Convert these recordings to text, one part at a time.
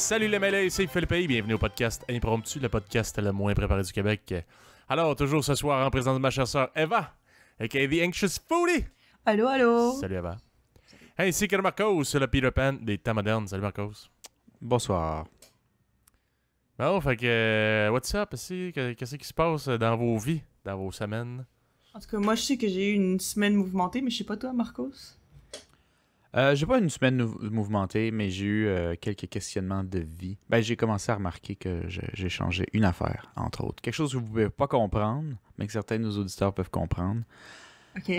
Salut les mêlés, c'est Philippe et bienvenue au podcast Impromptu, le podcast le moins préparé du Québec. Alors, toujours ce soir en présence de ma chère sœur Eva, aka The Anxious Foodie. Allô, allô. Salut Eva. Ainsi que Marcos, le Peter Pan des temps modernes. Salut Marcos. Bonsoir. Bon, fait que, what's up ici? Qu'est-ce qui se passe dans vos vies, dans vos semaines? En tout cas, moi, je sais que j'ai eu une semaine mouvementée, mais je sais pas toi, Marcos. J'ai pas une semaine mouvementée, mais j'ai eu quelques questionnements de vie. Ben, j'ai commencé à remarquer que j'ai changé une affaire, entre autres. Quelque chose que vous pouvez pas comprendre, mais que certains de nos auditeurs peuvent comprendre. OK.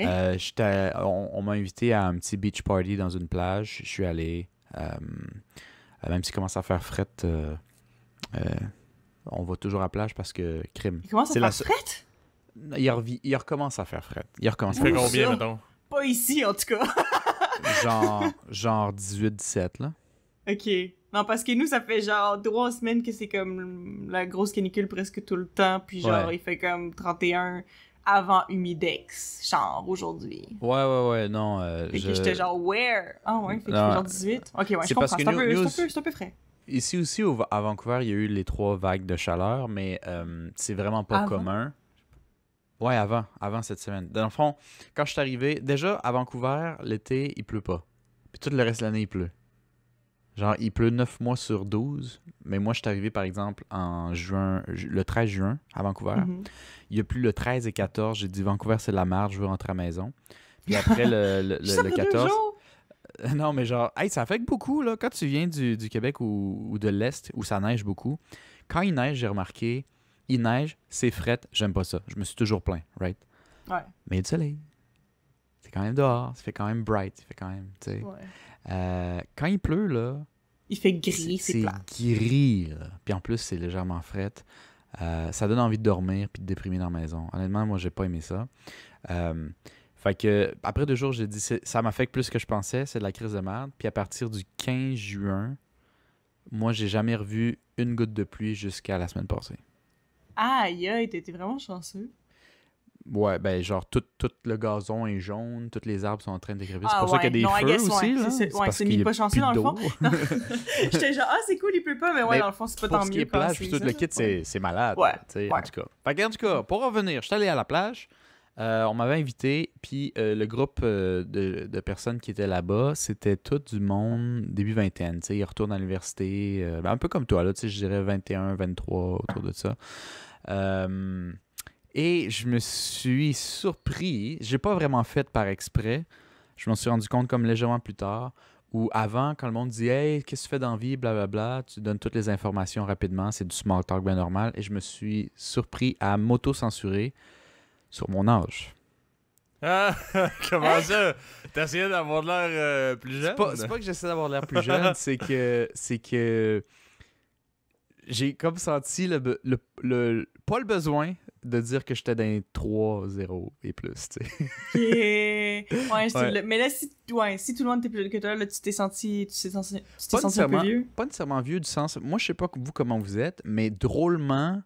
On m'a invité à un petit beach party dans une plage. Je suis allé. Même s'il commence à faire fret, on va toujours à la plage parce que crime. Il commence à faire frette? Il recommence à faire fret. Il recommence Tu à fais faire combien, ça. mettons? Pas ici, en tout cas. genre 18-17, là. OK. Non, parce que nous, ça fait genre 3 semaines que c'est comme la grosse canicule presque tout le temps, puis genre, Ouais. il fait comme 31 avant Humidex, genre, aujourd'hui. Ouais, non. Fait que j'étais genre, where? Ah ouais, fait qu'il fait Non, genre 18. OK, ouais, je c'est comprends, parce que nous, c'est un peu frais. Ici aussi, à Vancouver, il y a eu les 3 vagues de chaleur, mais c'est vraiment pas Avant? commun. Ouais, avant cette semaine. Dans le fond, quand je suis arrivé, déjà, à Vancouver, l'été, il pleut pas. Puis tout le reste de l'année, il pleut. Genre, il pleut 9 mois sur 12. Mais moi, je suis arrivé, par exemple, en juin, le 13 juin, à Vancouver. Mhm. Il y a plus le 13 et 14. J'ai dit, Vancouver, c'est de la merde, je veux rentrer à la maison. Puis après, le Juste après 2 14... jours? Non, mais genre, hey, ça affecte beaucoup, là. Quand tu viens du Québec ou de l'Est, où ça neige beaucoup, quand il neige, j'ai remarqué, il neige, c'est fret, j'aime pas ça. Je me suis toujours plaint, right? Ouais. Mais il y a du soleil. C'est quand même dehors, ça fait quand même bright, ça fait quand même, tu sais. Ouais. Quand il pleut, là, Il fait gris, c'est plat. gris, là. Puis en plus, c'est légèrement fret. Ça donne envie de dormir puis de déprimer dans la maison. Honnêtement, moi, j'ai pas aimé ça. Fait que, après 2 jours, j'ai dit, ça m'affecte plus que je pensais, c'est de la crise de merde. Puis à partir du 15 juin, moi, j'ai jamais revu une goutte de pluie jusqu'à la semaine passée. Aïe, aïe, t'étais vraiment chanceux. Ouais, ben genre, tout le gazon est jaune, tous les arbres sont en train de décréper. C'est Ah pour ça qu'il y a ouais, des non, I feux guess, aussi, ouais. là. C'est parce c'est qu'il y a pas chanceux, plus dans le fond. d'eau. Non. J'étais genre, ah, c'est cool, il pleut pas, mais ouais, Mais dans le fond, c'est pas Pour tant ce qui mieux est plage, quand puis c'est tout le ça. kit, c'est malade. Ouais, Tu sais, ouais. En tout cas. Fait que, en tout cas, pour revenir, je suis allé à la plage. On m'avait invité, puis le groupe de personnes qui étaient là-bas, c'était tout du monde début vingtaine. Tu sais, ils retournent à l'université, un peu comme toi, là, tu sais, je dirais 21, 23, autour de ça. Et je me suis surpris, j'ai pas vraiment fait par exprès, je m'en suis rendu compte comme légèrement plus tard, où avant, quand le monde dit « Hey, qu'est-ce que tu fais dans la vie? » Blablabla, tu donnes toutes les informations rapidement, c'est du small talk bien normal, et je me suis surpris à m'auto-censurer sur mon âge. Ah, comment ça? T'as essayé d'avoir de l'air plus jeune? C'est pas que j'essaie d'avoir l'air plus jeune, c'est que j'ai comme senti pas le besoin de dire que j'étais dans les 3-0 et plus, tu sais. Ouais, Ouais. mais là, si tout le monde était plus jeune que toi, là, tu t'es senti Pas un peu vieux. Pas nécessairement vieux du sens. Moi, je sais pas vous comment vous êtes, mais drôlement,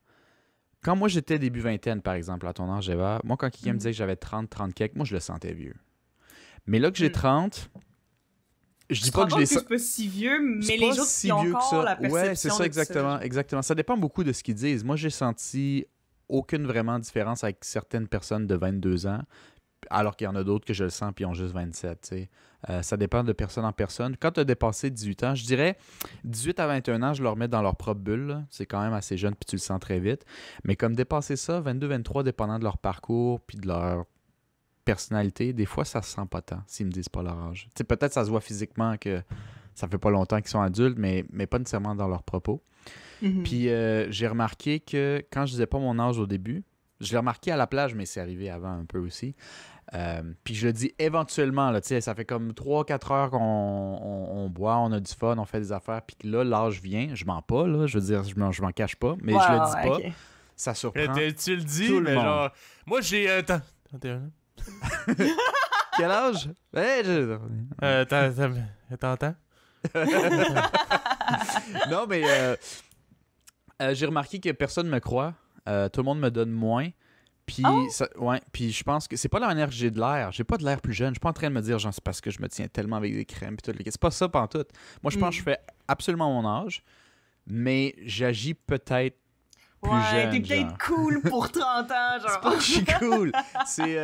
quand moi j'étais début vingtaine, par exemple, à ton âge, Eva, moi, quand quelqu'un me disait que j'avais 30 quelques, moi, je le sentais vieux. Mais là que j'ai 30, je dis pas que je les c'est sens. pas si vieux, mais C'est les pas autres si qui ont vieux que encore ça. la perception Ouais, c'est ça, de exactement, exactement. Ça dépend beaucoup de ce qu'ils disent. Moi, j'ai senti aucune vraiment différence avec certaines personnes de 22 ans, alors qu'il y en a d'autres que je le sens puis ils ont juste 27, tu sais. Ça dépend de personne en personne. Quand tu as dépassé 18 ans, je dirais 18 à 21 ans, je leur mets dans leur propre bulle, là. C'est quand même assez jeune puis tu le sens très vite. Mais comme dépasser ça, 22, 23, dépendant de leur parcours puis de leur personnalité, des fois, ça se sent pas tant s'ils me disent pas leur âge. Tu sais, peut-être ça se voit physiquement que ça fait pas longtemps qu'ils sont adultes, mais pas nécessairement dans leurs propos. Mhm. Puis j'ai remarqué que quand je disais pas mon âge au début, je l'ai remarqué à la plage, mais c'est arrivé avant un peu aussi. Puis je le dis éventuellement, là, ça fait comme 3-4 heures qu'on boit, on a du fun, on fait des affaires, puis que là, l'âge vient, je mens pas, là, je veux dire, je m'en cache pas, mais je le dis pas, ok. ça surprend. Tu le dis, tout le mais monde. genre... Moi, j'ai... 31 ans. Quel âge? Hey, T'entends? Non, mais j'ai remarqué que personne me croit. Tout le monde me donne moins. Puis, puis je pense que c'est pas la manière que j'ai de l'air. J'ai pas de l'air plus jeune. Je suis pas en train de me dire, genre, c'est parce que je me tiens tellement avec des crèmes. Pis tout. C'est pas ça pantoute. Moi, je pense que je fais absolument mon âge. mais j'agis peut-être plus Ouais, jeune. t'es peut-être genre. cool pour 30 ans, genre. C'est pas que je suis cool. C'est.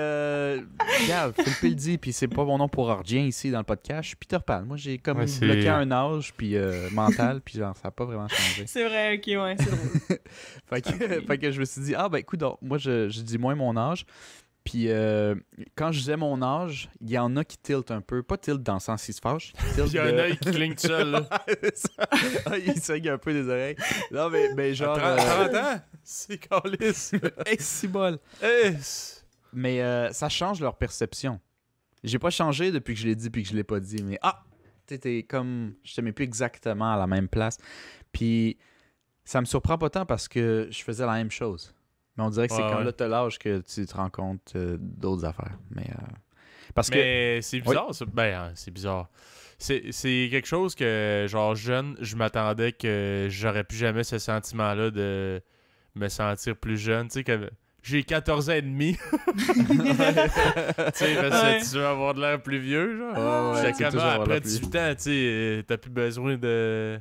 Regarde, Philippe le dit, puis c'est pas mon nom pour rien ici dans le podcast. Je suis Peter Pan. Moi, j'ai comme Ouais, c'est- bloqué un âge, puis mental, puis genre, ça n'a pas vraiment changé. C'est vrai, ok, ouais, c'est drôle. Fait que je me suis dit, ah ben écoute, donc, moi, je dis moins mon âge. Puis quand je disais mon âge, il y en a qui tiltent un peu. Pas tilt dans le sens qu'ils se fâchent. Il y a un œil qui cligne tout seul, là. Ah, il saigne un peu des oreilles. Non, mais genre. 30 ans? C'est calice. Hey, si bol. Hey, Mais ça change leur perception. J'ai pas changé depuis que je l'ai dit puis que je l'ai pas dit. Mais t'es comme. Je te mets plus exactement à la même place. Puis ça me surprend pas tant parce que je faisais la même chose. Mais on dirait que c'est Ouais, quand ouais. là t'as l'âge que tu te rends compte d'autres affaires. Mais parce que. Mais c'est bizarre, ça. Ben, c'est bizarre. C'est quelque chose que, genre, jeune, je m'attendais que j'aurais plus jamais ce sentiment-là de me sentir plus jeune. Tu sais, que j'ai 14 ans et demi. Tu sais, parce Ouais. que tu veux avoir de l'air plus vieux, genre. Ouais, J'étais c'est comme, toujours avoir après l'air plus 18 ans, tu sais, t'as plus besoin de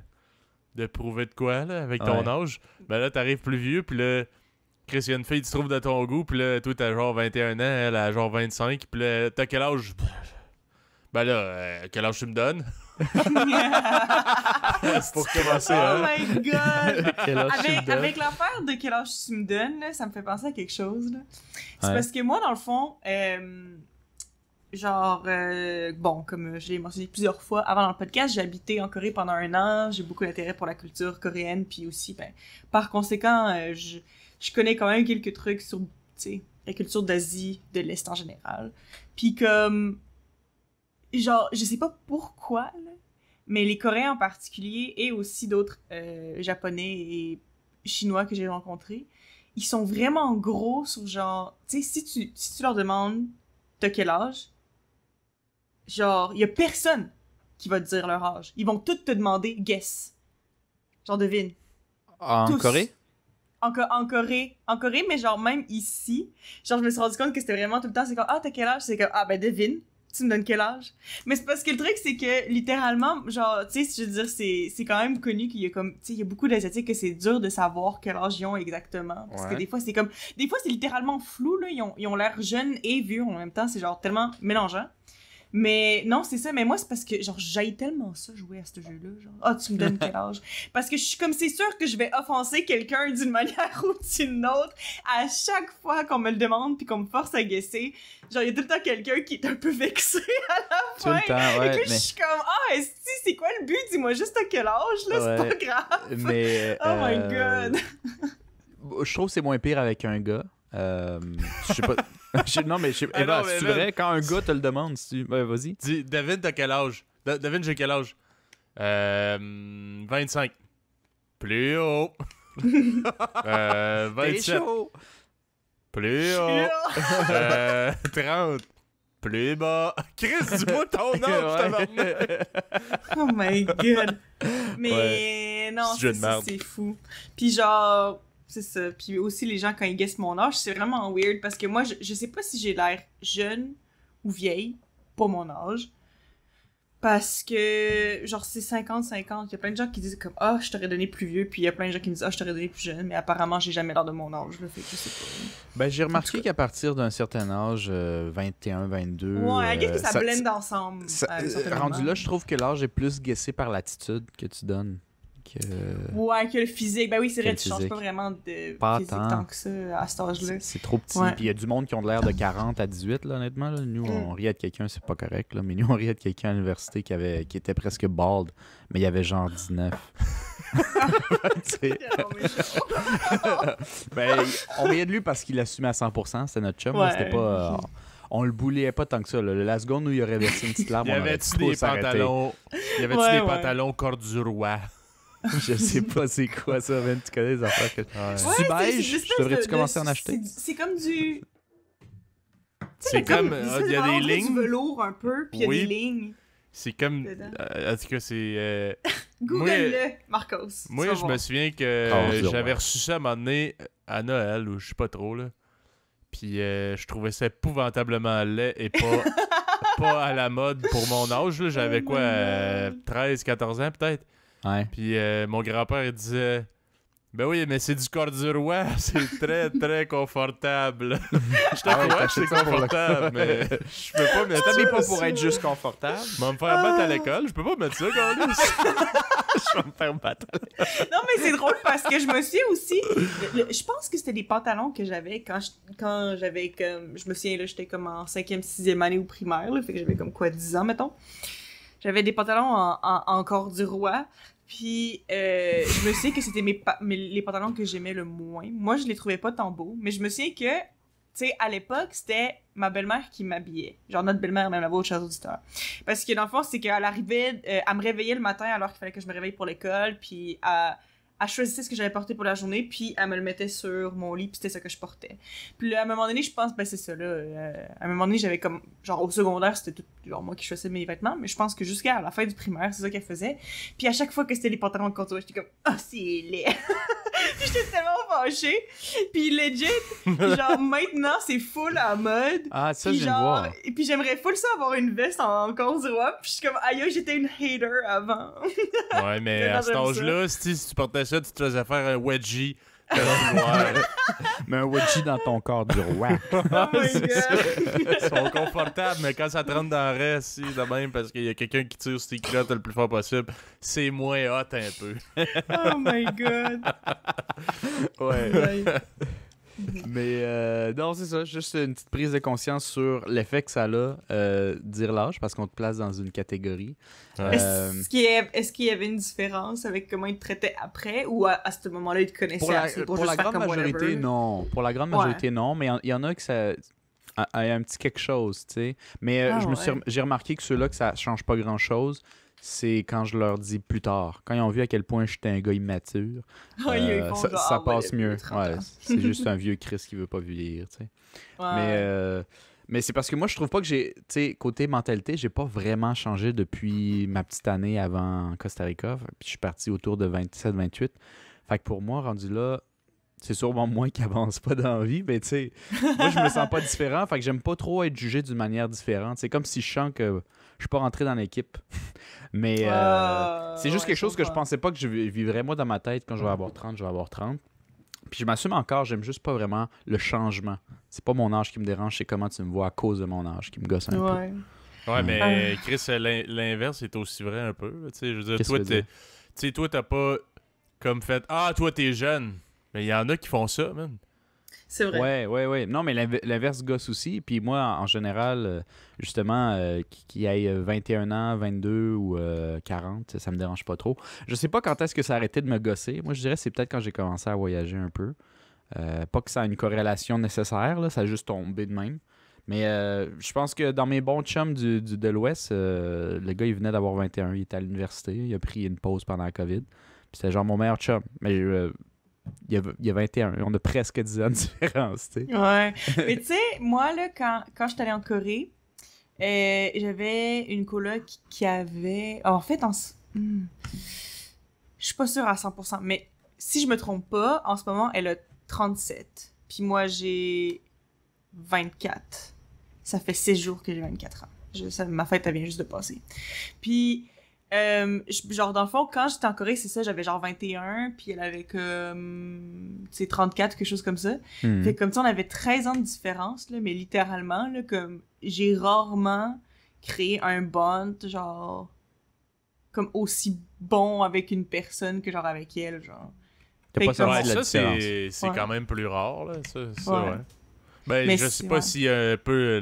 prouver de quoi, là, avec ton Ouais. âge. Ben là, t'arrives plus vieux, puis là, Chris, il y a une fille qui se trouve de ton goût, puis là, toi, t'as genre 21 ans, elle a genre 25, puis là, t'as quel âge? Ben là, quel âge tu me donnes? Pour commencer, Oh hein? my god! Quel âge tu me donnes? Avec l'affaire de quel âge tu me donnes, là, ça me fait penser à quelque chose. Là. C'est Ouais. parce que moi, dans le fond, bon, comme je l'ai mentionné plusieurs fois avant dans le podcast, j'ai habité en Corée pendant 1 an. J'ai beaucoup d'intérêt pour la culture coréenne, puis aussi, ben, par conséquent, je connais quand même quelques trucs sur, tu sais, la culture d'Asie, de l'Est en général. Puis comme, genre, je sais pas pourquoi, là, mais les Coréens en particulier, et aussi d'autres Japonais et Chinois que j'ai rencontrés, ils sont vraiment gros sur genre, tu sais, si tu leur demandes t'as quel âge, genre, il y a personne qui va te dire leur âge. Ils vont tous te demander guess. Genre, devine. En Tous. Corée? En Corée, mais genre, même ici, genre, je me suis rendu compte que c'était vraiment tout le temps, c'est comme, ah, t'as quel âge? C'est comme, ah, ben, devine. Tu me donnes quel âge? Mais c'est parce que le truc, c'est que, littéralement, genre, tu sais, je veux dire, c'est quand même connu qu'il y a comme, tu sais, il y a beaucoup d'Asiatiques que c'est dur de savoir quel âge ils ont exactement. Parce que Ouais. des fois, c'est littéralement flou, là. Ils ont l'air jeunes et vieux en même temps. C'est genre tellement mélangeant. Mais non, c'est ça. Mais moi, c'est parce que, genre, j'aille tellement ça, jouer à ce jeu-là. Genre, ah, tu me donnes quel âge? Parce que je suis comme, c'est sûr que je vais offenser quelqu'un d'une manière ou d'une autre à chaque fois qu'on me le demande puis qu'on me force à guesser. Genre, il y a tout le temps quelqu'un qui est un peu vexé à la Tout le fin. temps, Et ouais. que je suis comme, ah, esti, c'est quoi le but? Dis-moi juste à quel âge, là, c'est Ouais. pas grave. Mais, Oh my god. Je trouve que c'est moins pire avec un gars. Je sais pas. Non, mais Ah Eva, non, mais c'est Evan- vrai, quand un gars te le demande, si tu... Vas-y. Dis, David, t'as quel âge? David, j'ai quel âge? 25. Plus haut. T'es 27. chaud! Plus haut. 30. Plus bas. Chris, dis-moi ton âge, tabarnak. Oh my god. Mais non, C'est jeu de merde. c'est fou. Puis genre, c'est ça. Puis aussi, les gens, quand ils guessent mon âge, c'est vraiment weird parce que moi, je sais pas si j'ai l'air jeune ou vieille pour mon âge. Parce que, genre, c'est 50-50. Il y a plein de gens qui disent comme « Ah, je t'aurais donné plus vieux », puis il y a plein de gens qui me disent « Ah, je t'aurais donné plus jeune », mais apparemment, j'ai jamais l'air de mon âge, là, fait que je sais pas. Ben, j'ai En tout remarqué cas. qu'à partir d'un certain âge, 21, 22... Ouais, I guess que ça blende ensemble. ça- à un certain rendu moment. là, je trouve que l'âge est plus guessé par l'attitude que tu donnes. Ouais, que le physique. Ben oui, c'est Que vrai, le tu changes physique. pas vraiment de Pas physique tant. tant que ça à cet âge-là. C'est trop petit. Ouais. Puis il y a du monde qui ont de l'air de 40 à 18, là, honnêtement. Là. Nous, on riait de quelqu'un, c'est pas correct, là, mais nous, on riait de quelqu'un à l'université qui était presque bald, mais il avait genre 19. Tu sais. Ben, on riait de lui parce qu'il assumait à 100%, c'était notre chum. là, Ouais. C'était pas, on le bouliait pas tant que ça. Là. La seconde où il aurait versé une petite larme, Y on aurait avait-tu tous des arrêté. pantalons? Y avait-tu Ouais, des ouais. pantalons corps du roi? Je sais pas c'est quoi ça, man. Tu connais les affaires que... Ouais. Tu beige? l'espèce Devrais-tu de- commencer à en acheter? C'est comme du... C'est comme. Il y a des du lignes. velours un peu, puis il y a Oui. des lignes. C'est comme. Dedans. En tout cas, c'est. Google-le, Marcos. Moi, tu vas je voir. me souviens que Oh, c'est j'avais vrai. reçu ça à un moment donné à Noël, ou je sais pas trop, là. Puis je trouvais ça épouvantablement laid et pas à la mode pour mon âge. Là. J'avais Oh quoi, my God. 13, 14 ans peut-être. Ouais. Puis mon grand-père, il disait... Ben oui, mais c'est du corduroy, c'est très, très confortable. J'étais Ah ouais, quoi, t'achètes c'est ça pour le- confortable, mais je peux pas mettre T'habilles ça. pas pour être juste confortable. Je vais me faire battre à l'école, je peux pas mettre ça, Carlis. Je vais me faire battre. Non, mais c'est drôle parce que je me suis aussi. Je pense que c'était des pantalons que j'avais quand j'avais comme. Je me souviens, là, j'étais comme en 5e, 6e année au primaire, là, fait que j'avais comme quoi, 10 ans, mettons. J'avais des pantalons en corduroy. Puis, je me souviens que c'était les pantalons que j'aimais le moins. Moi, je les trouvais pas tant beaux, mais je me souviens que, tu sais, à l'époque, c'était ma belle-mère qui m'habillait. Genre, notre belle-mère, même là-bas, au chers auditeurs. Parce que, dans le fond, c'est qu'elle arrivait, elle me réveillait le matin alors qu'il fallait que je me réveille pour l'école, puis elle choisissait ce que j'allais porter pour la journée, puis elle me le mettait sur mon lit, puis c'était ça que je portais. Puis là, à un moment donné, je pense, ben c'est ça, là. À un moment donné, j'avais comme, genre, au secondaire, c'était tout, genre, moi qui choisissais mes vêtements, mais je pense que jusqu'à la fin du primaire, c'est ça qu'elle faisait. Puis à chaque fois que c'était les pantalons de contour, j'étais comme, ah, c'est laid. J'étais tellement fâchée. Puis legit, genre, maintenant, c'est full à mode. Ah, ça, Puis je viens de voir. et puis j'aimerais full ça avoir une veste en corduroy, puis je suis comme, aïe, j'étais une hater avant. Ouais, mais à cet J'aime ça. âge-là, si tu portais ça, tu te faisais faire un wedgie. Ouais. Mais un wedgie dans ton corps du roi. Oh my god. Ils sont confortables, mais quand ça te rentre dans le reste, si, de même, parce qu'il y a quelqu'un qui tire sur tes culottes le plus fort possible, c'est moins hot un peu. Oh my god. Ouais. Ouais. Mais non, c'est ça. Juste une petite prise de conscience sur l'effet que ça a, dire l'âge, parce qu'on te place dans une catégorie. Est-ce qu'il y avait une différence avec comment ils te traitaient après, ou à ce moment-là, ils te connaissaient assez pour pour juste la faire grande comme majorité, whatever? non. Pour la grande Ouais. majorité, non. Mais il y en a que ça a un petit quelque chose, tu sais. Mais Ah, j'ai remarqué que ceux-là, que ça change pas grand-chose, c'est quand je leur dis plus tard. Quand ils ont vu à quel point j'étais un gars immature, Ah, ils font ça, genre, ça ah, passe ouais, mieux. 30 Ouais, ans. c'est juste un vieux Chris qui veut pas vieillir, tu sais. Ouais. Mais c'est parce que moi, je trouve pas que j'ai, tu sais, côté mentalité, j'ai pas vraiment changé depuis ma petite année avant Costa Rica. Puis je suis parti autour de 27-28. Fait que pour moi, rendu là, c'est sûrement moi qui avance pas dans la vie, mais tu sais, moi, je me sens pas différent. Fait que j'aime pas trop être jugé d'une manière différente. C'est comme si je sens que je suis pas rentré dans l'équipe. Mais c'est juste ouais, quelque chose que je comprends. pensais pas que je vivrais moi dans ma tête quand je vais avoir 30, je vais avoir 30. Puis je m'assume encore, j'aime juste pas vraiment le changement. C'est pas mon âge qui me dérange, c'est comment tu me vois à cause de mon âge qui me gosse un peu. Ouais. Ouais, mais Chris, l'inverse est aussi vrai un peu. Tu sais, je veux dire, Qu'est-ce toi, que tu veux dire? tu sais, toi, t'as pas comme fait « Ah, toi, t'es jeune ». Mais il y en a qui font ça, man. C'est vrai. Ouais. Non, mais l'inverse gosse aussi. Puis moi, en général, justement, qu'il y ait 21 ans, 22 ou 40, ça me dérange pas trop. Je sais pas quand est-ce que ça a arrêté de me gosser. Moi, je dirais que c'est peut-être quand j'ai commencé à voyager un peu. Pas que ça a une corrélation nécessaire, là, ça a juste tombé de même. Mais je pense que dans mes bons chums de l'Ouest, le gars, il venait d'avoir 21, il était à l'université, il a pris une pause pendant la COVID. Puis c'était genre mon meilleur chum. Mais il y a 21, on a presque 10 ans de différence, tu sais. Ouais. Mais tu sais, moi, là, quand j'étais allée en Corée, j'avais une coloc qui avait... En fait, je suis pas sûre à 100%, mais si je me trompe pas, en ce moment, elle a 37. Puis moi, j'ai 24. Ça fait 6 jours que j'ai 24 ans. Ma fête, elle vient juste de passer. Puis... genre, dans le fond, quand j'étais en Corée, c'est ça, j'avais genre 21, puis elle avait comme, tu sais, 34, quelque chose comme ça. Fait que comme ça, on avait 13 ans de différence, là, mais littéralement, là, comme, j'ai rarement créé un bond, genre, comme aussi bon avec une personne que genre avec elle, genre. T'as Fait pas que senti Ouais, la ça, différence. c'est Ouais. quand même plus rare, là. Ça, Ouais. ouais. Ben, Mais je sais c'est- pas ouais. s'il y a un peu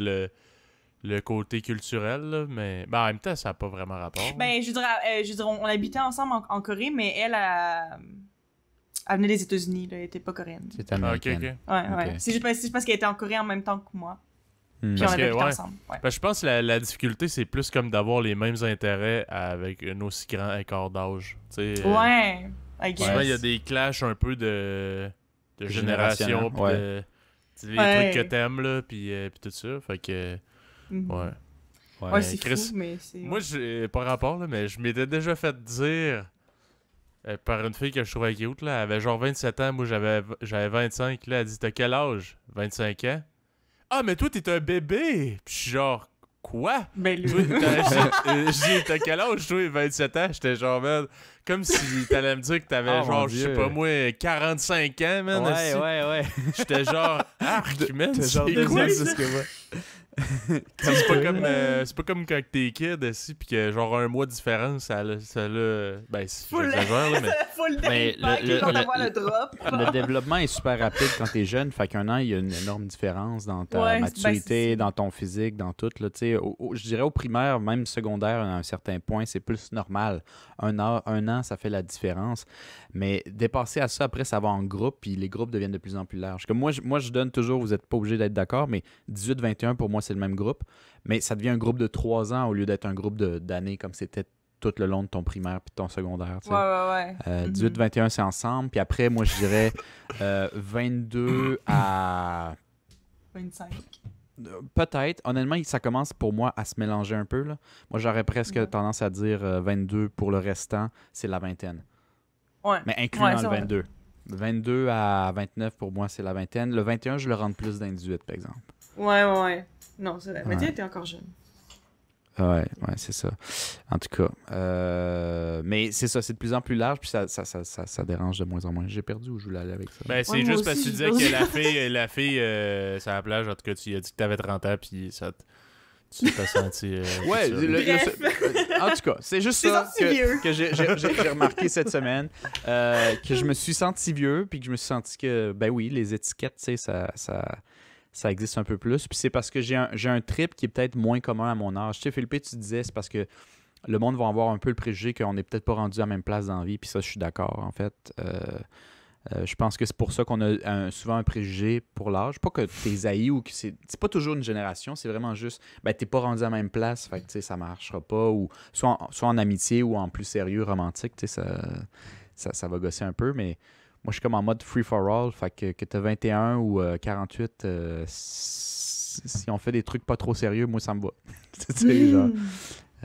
le côté culturel, là, mais ben, en même temps, ça n'a pas vraiment rapport. Ben, je veux dire, on habitait ensemble en Corée, mais elle venait des États-Unis, là, elle était pas coréenne. C'est Ah, ok, américain. ok. Ouais. Ok. C'est juste parce qu'elle était en Corée en même temps que moi. Puis Parce on avait que, habité ouais. ensemble. Ouais. Ben, je pense que la difficulté, c'est plus comme d'avoir les mêmes intérêts avec un aussi grand écart d'âge. Tu sais, Ouais, I guess. souvent, il y a des clashs un peu de génération, puis ouais. de tu sais, les Ouais. trucs que t'aimes, là, puis tout ça. Fait que, Mhm. ouais. Ouais, c'est Chris, fou, mais c'est... Moi, j'ai pas rapport, là, mais je m'étais déjà fait dire par une fille que je trouvais cute, là, elle avait genre 27 ans, moi j'avais 25, là, elle dit « T'as quel âge? 25 ans? »« Ah, mais toi, t'es un bébé! » Puis je suis genre Quoi? Ben, Toi, t'as quel âge, toi, 27 ans? J'étais genre, man, comme si t'allais me dire que t'avais Oh, genre, mon je sais Dieu. pas moi, 45 ans, man. esti. ouais. J'étais genre, arc, man, T'as c'est genre quoi 2 ans de ça? plus que moi. C'est pas comme quand t'es kid, ici, pis que genre un mois de différence, ben, Full. j'exagère, là, mais... Full Mais d'impact, le- quand le- on voit le drop. Le développement est super rapide quand t'es jeune, fait qu'un an, il y a une énorme différence dans ta Ouais, maturité, c'est- dans ton physique, dans tout. Là, tu sais. Je dirais au primaire, même secondaire, à un certain point, c'est plus normal. Un an, ça fait la différence. Mais dépasser à ça, après, ça va en groupe, puis les groupes deviennent de plus en plus larges. Comme moi, je donne toujours, vous n'êtes pas obligé d'être d'accord, mais 18-21, pour moi, c'est le même groupe. Mais ça devient un groupe de 3 ans au lieu d'être un groupe d'années comme c'était tout le long de ton primaire puis de ton secondaire. Tu sais. Ouais. 18-21, c'est ensemble. Puis après, moi, je dirais 22 à... 25. Peut-être. Honnêtement, ça commence pour moi à se mélanger un peu. Là. Moi, j'aurais presque Ouais. tendance à dire 22 pour le restant, c'est la vingtaine. Ouais. Mais incluant Ouais, le ça, ouais. 22. 22 à 29, pour moi, c'est la vingtaine. Le 21, je le rentre plus dans le 18, par exemple. Ouais. Non, c'est vrai. Mais Ouais. t'es encore jeune. Ouais, c'est ça. En tout cas. Mais c'est ça, c'est de plus en plus large, puis ça dérange de moins en moins. J'ai perdu où je voulais aller avec ça. Ben, c'est Ouais, moi juste parce que aussi, tu j'ai disais perdu. que la fille, sur la plage, en tout cas, tu as dit que t'avais 30 ans, puis tu t'as senti... Ouais, tout ça. Bref. en tout cas, c'est juste T'es ça senti vieux. que j'ai remarqué cette semaine, que je me suis senti vieux, puis que je me suis senti que, ben oui, les étiquettes, tu sais, ça existe un peu plus. Puis c'est parce que j'ai un trip qui est peut-être moins commun à mon âge. Tu sais, Philippe, tu disais, c'est parce que le monde va avoir un peu le préjugé qu'on n'est peut-être pas rendu à la même place dans la vie, puis ça, je suis d'accord, en fait. Je pense que c'est pour ça qu'on a souvent un préjugé pour l'âge. Pas que t'es haï ou que c'est pas toujours une génération, c'est vraiment juste, ben t'es pas rendu à la même place, fait que tu sais, ça marchera pas, ou soit en amitié ou en plus sérieux, romantique, tu sais, ça va gosser un peu, mais moi je suis comme en mode free for all, fait que t'as 21 ou 48, si on fait des trucs pas trop sérieux, moi ça me va. Tu sais, genre.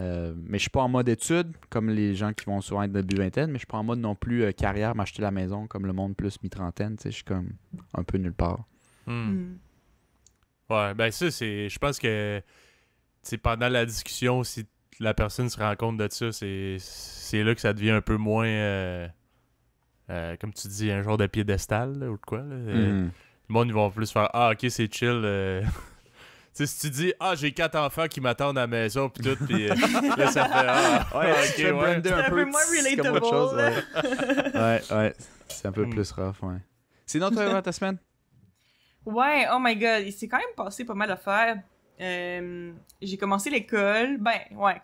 Mais je suis pas en mode études, comme les gens qui vont souvent être début vingtaine, mais je suis pas en mode non plus carrière, m'acheter la maison, comme le monde plus mi-trentaine. Tu sais, je suis comme un peu nulle part. Hmm. Ouais, ben ça, c'est... Je pense que, tu sais, pendant la discussion, si la personne se rend compte de ça, c'est là que ça devient un peu moins... comme tu dis, un genre de piédestal, là, ou de quoi, là. Le monde, ils vont plus faire « Ah, ok, c'est chill. Tu sais, si tu dis « Ah, j'ai 4 enfants qui m'attendent à la maison, pis tout, pis là, ça fait « Ah, tu fais ok, ouais. brander C'est un peu moins c'est comme relatable, autre chose, là. ouais, c'est un peu plus rough, ouais. Sinon, toi, ta semaine? Ouais, oh my god, il s'est quand même passé pas mal d'affaires. J'ai commencé l'école,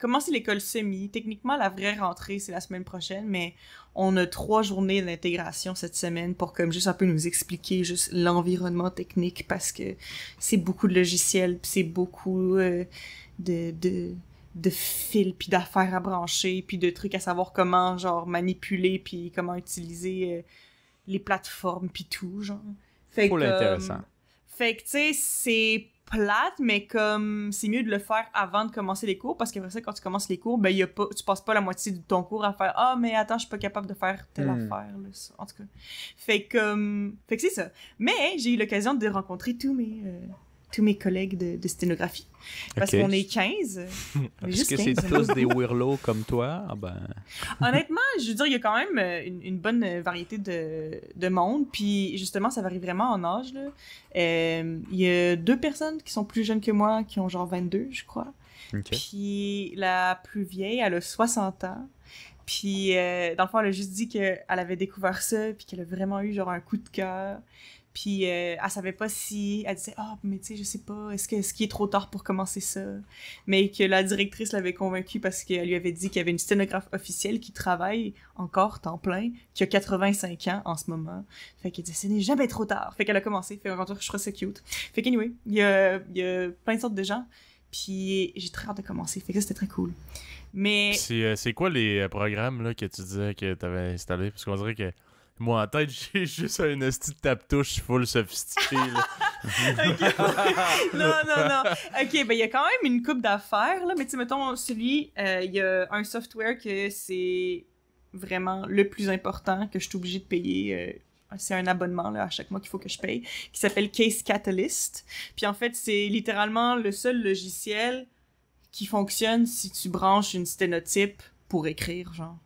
commencé l'école semi. Techniquement, la vraie rentrée, c'est la semaine prochaine, mais on a 3 journées d'intégration cette semaine pour comme juste un peu nous expliquer juste l'environnement technique parce que c'est beaucoup de logiciels, puis c'est beaucoup de fils, puis d'affaires à brancher, puis de trucs à savoir comment, genre, manipuler, puis comment utiliser les plateformes, puis tout, genre. Fait Trop que, intéressant. Fait que, tu sais, c'est plate, mais comme c'est mieux de le faire avant de commencer les cours, parce qu'après ça, quand tu commences les cours, ben, tu passes pas la moitié de ton cours à faire « Ah, mais attends, je suis pas capable de faire telle affaire. » là. En tout cas. Fait que c'est ça. Mais j'ai eu l'occasion de rencontrer tous mes collègues de sténographie. Parce Ok. qu'on est 15. On est Est-ce juste que c'est 15. tous des weirlos comme toi? Ah ben... Honnêtement, je veux dire, il y a quand même une bonne variété de monde. Puis justement, ça varie vraiment en âge. Là. Il y a 2 personnes qui sont plus jeunes que moi, qui ont genre 22, je crois. Ok. Puis la plus vieille, elle a 60 ans. Puis dans le fond, elle a juste dit qu'elle avait découvert ça, puis qu'elle a vraiment eu genre un coup de cœur. Puis elle savait pas si... Elle disait « Ah, mais tu sais, je sais pas, est-ce qu'il est trop tard pour commencer ça? » Mais que la directrice l'avait convaincue parce qu'elle lui avait dit qu'il y avait une sténographe officielle qui travaille encore temps plein, qui a 85 ans en ce moment. Fait qu'elle disait « Ce n'est jamais trop tard. » Fait qu'elle a commencé. Fait que je trouve ça cute. Fait qu'anyway, il y a plein de sortes de gens. Puis j'ai très hâte de commencer. Fait que ça, c'était très cool. Mais... C'est quoi les programmes là, que tu disais que t'avais installés? Parce qu'on dirait que moi, en tête, j'ai juste un esti de tape-touche full sophistiqué, là. Non. OK, ben il y a quand même une coupe d'affaires, là. Mais tu sais, mettons, celui, il y a un software que c'est vraiment le plus important que je suis obligée de payer. C'est un abonnement, là, à chaque mois qu'il faut que je paye, qui s'appelle Case Catalyst. Puis en fait, c'est littéralement le seul logiciel qui fonctionne si tu branches une sténotype pour écrire, genre.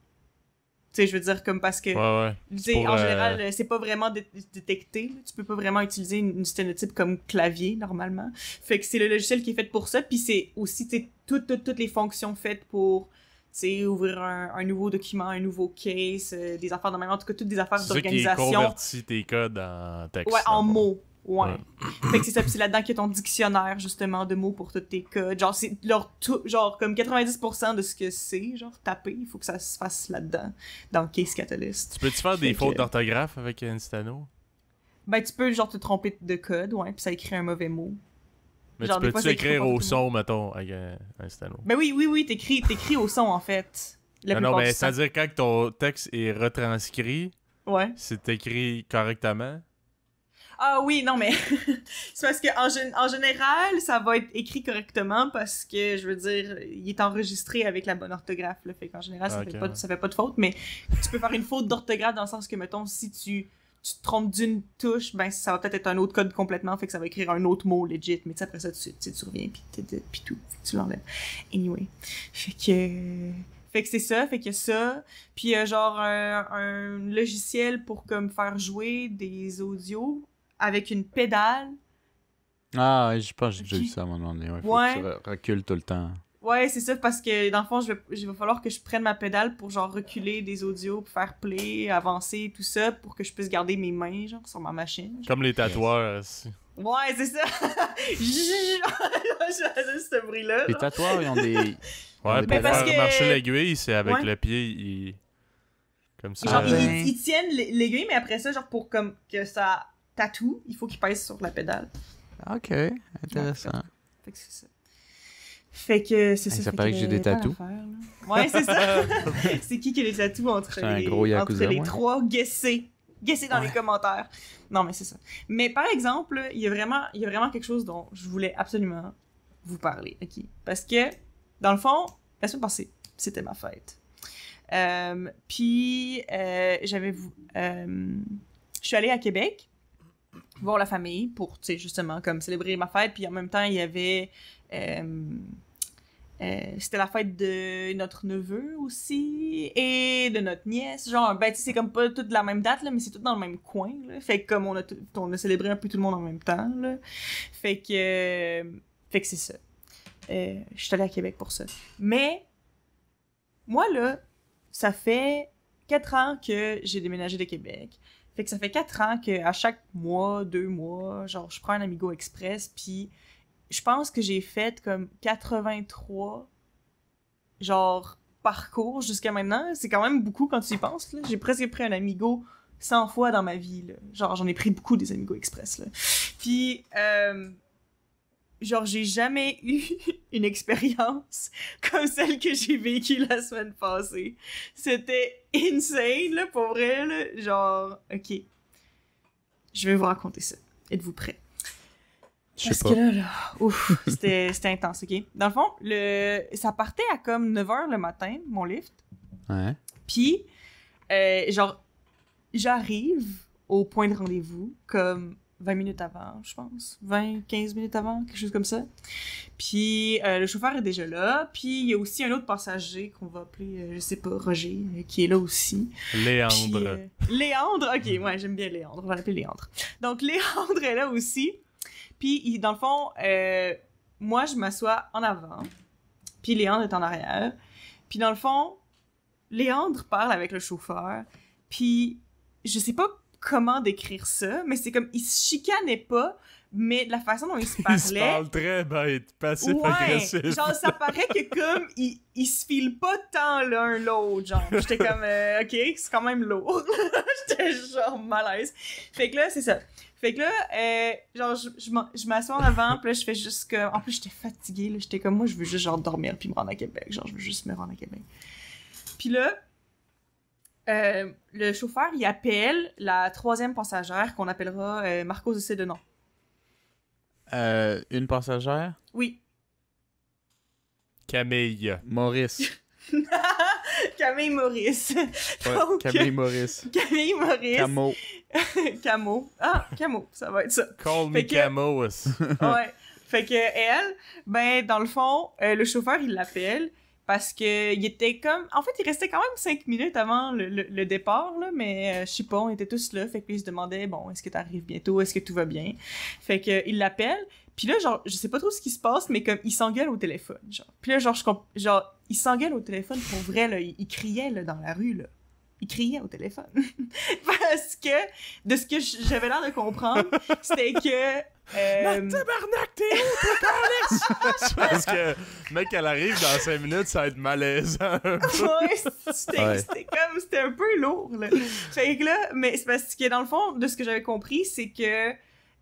Tu sais, je veux dire, comme parce que, Ouais. tu sais, Pour, en général, c'est pas vraiment détecté. Là. Tu peux pas vraiment utiliser une sténotype comme clavier, normalement. Fait que c'est le logiciel qui est fait pour ça, puis c'est aussi, tu sais, toutes les fonctions faites pour, tu sais, ouvrir un nouveau document, un nouveau case, des affaires de même, en tout cas, toutes des affaires C'est ça qui d'organisation. convertit tes codes en texte. Ouais, en dans le fond. mots. Ouais. Fait que c'est ça, puis c'est là-dedans qu'il y a ton dictionnaire, justement, de mots pour tous tes codes. Genre, c'est genre, comme 90% de ce que c'est, genre, tapé, il faut que ça se fasse là-dedans, dans Case Catalyst. Tu peux-tu faire des Fait fautes que- d'orthographe avec Instano? Ben, tu peux, genre, te tromper de code, ouais, puis ça écrit un mauvais mot. Mais Genre, tu des fois, peux-tu ça écrit écrire pas au beaucoup de son, mettons, avec Instano? Ben oui, t'écris au son, en fait. La Non, plupart mais du temps. c'est-à-dire quand ton texte est retranscrit, Ouais. c'est écrit correctement? Ah oui, non, mais c'est parce que en général, ça va être écrit correctement parce que, je veux dire, il est enregistré avec la bonne orthographe, là. Fait qu'en général, ça, Ok, ça fait pas de faute, mais tu peux faire une faute d'orthographe dans le sens que, mettons, si tu te trompes d'une touche, ben ça va peut-être être un autre code complètement, fait que ça va écrire un autre mot legit, mais tu sais, après ça, tu reviens, puis tout, fait que tu l'enlèves. Anyway. Fait que c'est ça, fait que ça. Puis genre un logiciel pour comme faire jouer des audios avec une pédale. Ah, je pense que j'ai déjà Ok. vu ça à un moment donné. Ouais, faut Ouais. que tu recules tout le temps. Ouais, c'est ça, parce que dans le fond, il va falloir que je prenne ma pédale pour genre reculer des audios, pour faire play, avancer, tout ça, pour que je puisse garder mes mains, genre, sur ma machine. genre. Comme les tatoueurs. Ouais, c'est ça! Je faisais ce bruit-là. Les genre. tatoueurs, ils ont des. Ouais, Mais pour parce faire que- marcher l'aiguille, c'est avec Ouais. le pied, il... comme ça. Genre, ben- ils tiennent l'aiguille, mais après ça, genre, pour comme que ça tatoue, il faut qu'ils pèsent sur la pédale. Ok, intéressant. Fait que c'est ça. Fait que c'est Hey, ça. ça fait paraît que j'ai des plein tatous. d'affaires, là. Ouais, c'est ça. C'est qui a les tatous entre Je suis un les, gros Yakuza, entre les moi. trois? Guessez dans les commentaires. Non, mais c'est ça. Mais par exemple, il y a vraiment quelque chose dont je voulais absolument vous parler, ok? Parce que, dans le fond, la semaine passée, c'était ma fête. Puis, je suis allée à Québec voir la famille pour, tu sais, justement, comme célébrer ma fête. Puis en même temps, il y avait... c'était la fête de notre neveu aussi et de notre nièce. Genre, ben, tu sais, c'est comme pas toutes la même date, là, mais c'est tout dans le même coin, là. Fait que comme on a célébré un peu tout le monde en même temps, là. Fait que c'est ça. Je suis allée à Québec pour ça. Mais, moi, là, ça fait 4 ans que j'ai déménagé de Québec. Fait que ça fait 4 ans qu'à chaque mois, 2 mois, genre, je prends un Amigo Express, puis je pense que j'ai fait comme 83, genre, parcours jusqu'à maintenant. C'est quand même beaucoup quand tu y penses, là. J'ai presque pris un Amigo 100 fois dans ma vie, là. Genre, j'en ai pris beaucoup des Amigo Express, là. Puis, genre, j'ai jamais eu une expérience comme celle que j'ai vécue la semaine passée. C'était insane, là, pour vrai, là. Genre, ok. Je vais vous raconter ça. Êtes-vous prêts? Je sais Parce pas. que là, ouf, c'était intense, ok? Dans le fond, ça partait à comme 9h le matin, mon lift. Ouais. Puis, genre, j'arrive au point de rendez-vous comme 20 minutes avant, je pense. 15 minutes avant, quelque chose comme ça. Puis, le chauffeur est déjà là. Puis, il y a aussi un autre passager qu'on va appeler, je sais pas, Roger, qui est là aussi. Léandre. Puis, Léandre, ok, ouais, j'aime bien Léandre, on va l'appeler Léandre. Donc, Léandre est là aussi. Puis, dans le fond, moi, je m'assois en avant, puis Léandre est en arrière. Puis, dans le fond, Léandre parle avec le chauffeur, puis je sais pas comment décrire ça, mais c'est comme, il se chicanait pas, mais de la façon dont il se Il se parlait... parle très bête, passif-agressif. Ouais, genre, ça paraît que comme, ils se filent pas tant l'un l'autre, genre. J'étais comme, ok, c'est quand même lourd. J'étais genre malaise. Fait que là, c'est ça. Fait que là, genre, je m'assois en avant, puis là, je fais juste que... En plus, j'étais fatiguée, là. J'étais comme, moi, je veux juste, genre, dormir puis me rendre à Québec. Genre, je veux juste me rendre à Québec. Puis là, le chauffeur, il appelle la 3e passagère qu'on appellera Marcos de Cédenon. Une passagère? Oui. Camille. Maurice. Camille Maurice. Ouais, Donc, Camille Maurice. Camille Maurice. Camo. Camo. Ah, Camo, ça va être ça. Call me Fait que- Camos. Ouais. Fait que elle, ben, dans le fond, le chauffeur, il l'appelle parce que il était comme... En fait, il restait quand même 5 minutes avant le départ, là, mais je sais pas, on était tous là, fait que il se demandait, bon, est-ce que t'arrives bientôt, est-ce que tout va bien? Fait que il l'appelle, puis là, genre, je sais pas trop ce qui se passe, mais comme, il s'engueule au téléphone, genre. Puis là, genre, il s'engueule au téléphone pour vrai, là, il criait, là, dans la rue, là. Il criait au téléphone. Parce que, de ce que j'avais l'air de comprendre, c'était que... Tabarnak, t'es où, t'es calice? C'est parce que, mec, elle arrive dans 5 minutes, ça va être malaisant. Ouais, c'était un peu lourd, là. Fait que là, mais c'est parce que dans le fond, de ce que j'avais compris, c'est que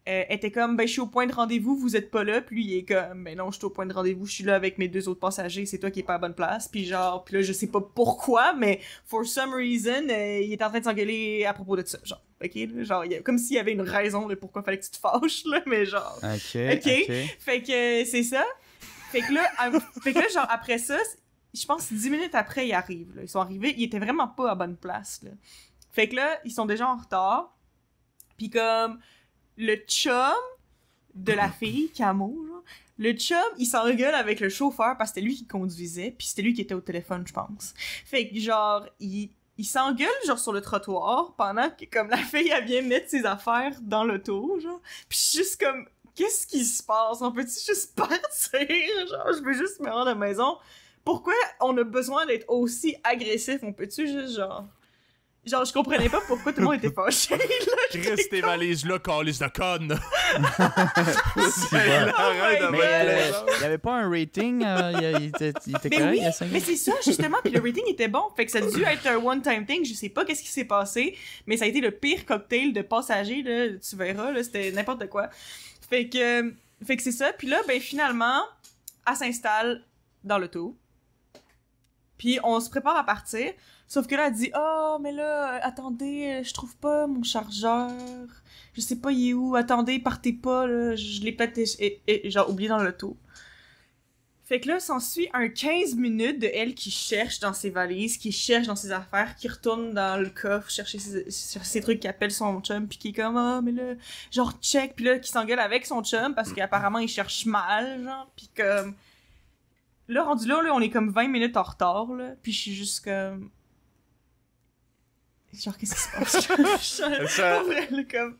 elle était comme, ben, je suis au point de rendez-vous, vous êtes pas là, puis lui, il est comme, ben non, je suis au point de rendez-vous, je suis là avec mes 2 autres passagers, c'est toi qui es pas à bonne place, puis genre, puis là, je sais pas pourquoi, mais for some reason, il est en train de s'engueuler à propos de ça, genre, ok, là, genre, comme s'il y avait une raison de pourquoi fallait que tu te fâches, là, mais genre, ok. Fait que c'est ça, fait que là, genre, après ça, je pense 10 minutes après, ils arrivent, là. Ils sont arrivés, ils étaient vraiment pas à bonne place, là. Fait que là, ils sont déjà en retard, puis comme... Le chum de la fille, Camo, genre, le chum, il s'engueule avec le chauffeur parce que c'était lui qui conduisait, puis c'était lui qui était au téléphone, je pense. Fait que, genre, il s'engueule, genre, sur le trottoir, pendant que, comme, la fille, elle vient mettre ses affaires dans l'auto, genre. Puis juste comme, qu'est-ce qui se passe? On peut-tu juste partir? Genre, je veux juste me rendre à la maison. Pourquoi on a besoin d'être aussi agressif? On peut-tu juste, genre... Genre, je comprenais pas pourquoi tout le monde était fâché, là. Chris, tes valises là, calice de conne! Il y avait pas un rating, il était Mais correct, oui, il y a 5 mais c'est ça, justement, puis le rating était bon, fait que ça a dû être un one-time thing, je sais pas qu'est-ce qui s'est passé, mais ça a été le pire cocktail de passagers, là, tu verras, là, c'était n'importe quoi. Fait que c'est ça, puis là, ben, finalement, elle s'installe dans l'auto, puis on se prépare à partir, sauf que là, elle dit « Oh, mais là, attendez, je trouve pas mon chargeur. Je sais pas, il est où. Attendez, partez pas, là. Je l'ai peut-être genre oublié dans l'auto. » Fait que là, s'ensuit un 15 minutes de elle qui cherche dans ses valises, qui cherche dans ses affaires, qui retourne dans le coffre chercher ses trucs, qui appelle son chum, puis qui est comme « Ah, mais là, genre, check. » Puis là, qui s'engueule avec son chum parce qu'apparemment, il cherche mal, genre. Puis comme... Là, rendu là, on est comme 20 minutes en retard, là. Puis je suis juste comme... Genre, qu'est-ce qui se passe? Pas vrai, là, comme...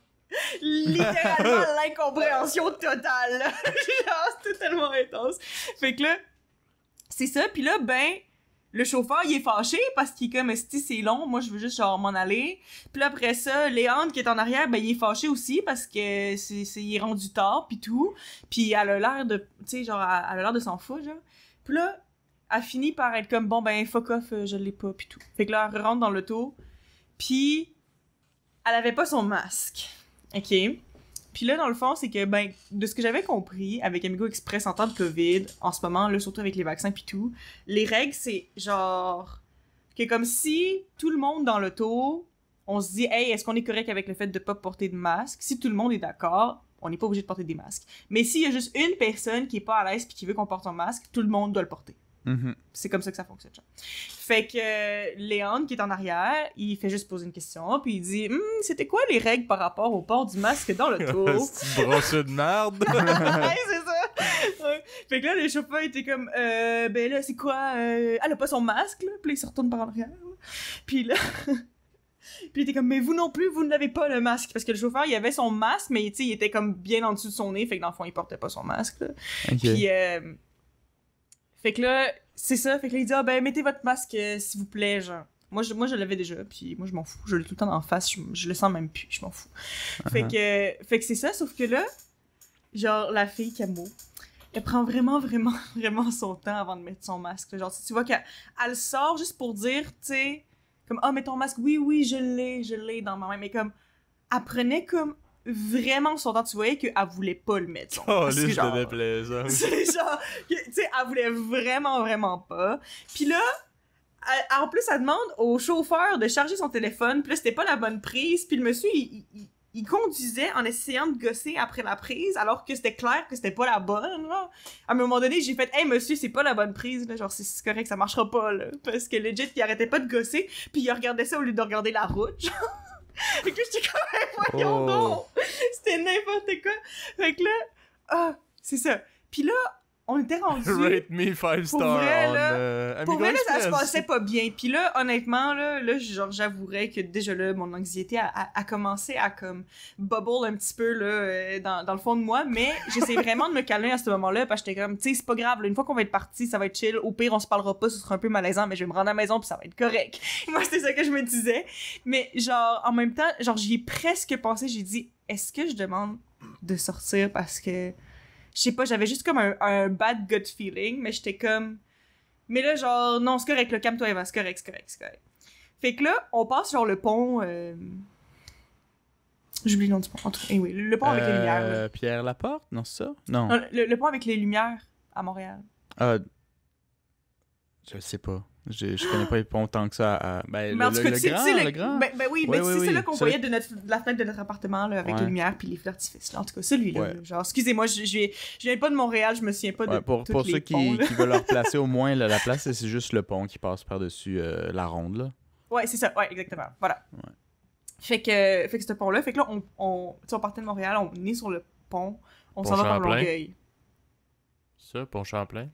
Littéralement, l'incompréhension totale, là. Genre, c'était tellement intense. Fait que là, c'est ça. Puis là, ben, le chauffeur, il est fâché parce qu'il est comme, esti, c'est long, moi, je veux juste, genre, m'en aller. Puis là, après ça, Léandre, qui est en arrière, ben, il est fâché aussi parce que il est rendu tard, pis tout. Puis elle a l'air de, tu sais, genre, elle a l'air de s'en foutre, genre. Puis là, elle finit par être comme, bon, ben, fuck off, je l'ai pas, pis tout. Fait que là, elle rentre dans l'auto, pis elle avait pas son masque. OK? Puis là, dans le fond, c'est que, ben, de ce que j'avais compris, avec Amigo Express en temps de COVID, en ce moment, là, surtout avec les vaccins pis tout, les règles, c'est genre... que comme si tout le monde dans l'auto, on se dit, hey, est-ce qu'on est correct avec le fait de pas porter de masque? Si tout le monde est d'accord, on n'est pas obligé de porter des masques. Mais s'il y a juste une personne qui est pas à l'aise pis qui veut qu'on porte un masque, tout le monde doit le porter. Mm-hmm. C'est comme ça que ça fonctionne. Genre. Fait que Léandre, qui est en arrière, il fait juste poser une question, puis il dit « C'était quoi les règles par rapport au port du masque dans l'auto? » C'est une brosse de merde! Ouais, c'est ça! Ouais. Fait que là, les chauffeurs étaient comme « Ben là, c'est quoi? Elle a pas son masque, là? » Puis là, il se retourne par en arrière. Là. Puis là... Puis il était comme, mais vous non plus, vous n'avez pas le masque. Parce que le chauffeur, il avait son masque, mais tu sais, il était comme bien en dessous de son nez, fait que dans le fond, il portait pas son masque. Là. Okay. Puis, fait que là, c'est ça. Fait que là, il dit, ah ben, mettez votre masque, s'il vous plaît, genre. Moi, je l'avais déjà, puis moi, je m'en fous. Je l'ai tout le temps en face, je le sens même plus, je m'en fous. Fait que c'est ça, sauf que là, genre, la fille Camo, elle prend vraiment, vraiment, vraiment son temps avant de mettre son masque. Genre, tu vois qu'elle sort juste pour dire, tu sais, comme, ah, mets ton masque, oui, je l'ai dans ma main, mais comme, elle prenait comme vraiment son temps, tu voyais qu'elle voulait pas le mettre, son masque. Oh, genre, de déplaisant. C'est genre, tu sais, elle voulait vraiment, vraiment pas. Puis là, en plus, elle demande au chauffeur de charger son téléphone, puis là, c'était pas la bonne prise, puis le monsieur, il conduisait en essayant de gosser après la prise, alors que c'était clair que c'était pas la bonne, là. À un moment donné, j'ai fait « Hey, monsieur, c'est pas la bonne prise, là. Genre, c'est correct, ça marchera pas, là. » Parce que legit, il arrêtait pas de gosser, puis il regardait ça au lieu de regarder la route, genre. Fait que j'étais comme « Voyons donc! » C'était n'importe quoi. Fait que là, c'est ça. Puis là, on était rendu. Rate me 5 Pour stars vrai, on là, pour Amigo vrai, là, ça se Express. passait pas bien. Puis là, honnêtement, là genre, j'avouerais que déjà là, mon anxiété a commencé à comme bubble un petit peu là, dans le fond de moi. Mais j'essayais vraiment de me calmer à ce moment-là parce que j'étais comme, tu sais, c'est pas grave. Là, une fois qu'on va être parti, ça va être chill. Au pire, on se parlera pas, ce sera un peu malaisant, mais je vais me rendre à la maison puis ça va être correct. Moi, c'était ça que je me disais. Mais genre, en même temps, genre, j'y ai presque pensé. J'ai dit, est-ce que je demande de sortir parce que je sais pas, j'avais juste comme un bad gut feeling, mais j'étais comme... Mais là, genre, non, c'est correct, là, calme-toi, Eva, c'est correct. Fait que là, on passe genre le pont... J'oublie le nom du pont. En tout cas, anyway, le pont avec les lumières. Là. Pierre Laporte? Non, c'est ça? Non. Non, le pont avec les lumières à Montréal. Je sais pas. Je connais pas les ponts tant que ça. Mais en tout cas, tu sais, le grand. Ben oui, mais c'est là qu'on Celui- voyait de la fenêtre de notre appartement, là, avec Ouais. les lumières puis les feux d'artifice. Là. En tout cas, celui-là. Ouais. Là. Genre, excusez-moi, je viens pas de Montréal, je me souviens pas de Pour tous les ceux ponts, qui veulent leur placer au moins la place, c'est juste le pont qui passe par-dessus la ronde, là. Ouais, c'est ça. Ouais, exactement. Voilà. Ouais. Fait que ce pont-là, fait que là, on partait de Montréal, on est sur le pont, on Pont s'en va vers Champlain. Longueuil. Ça, Pont Champlain.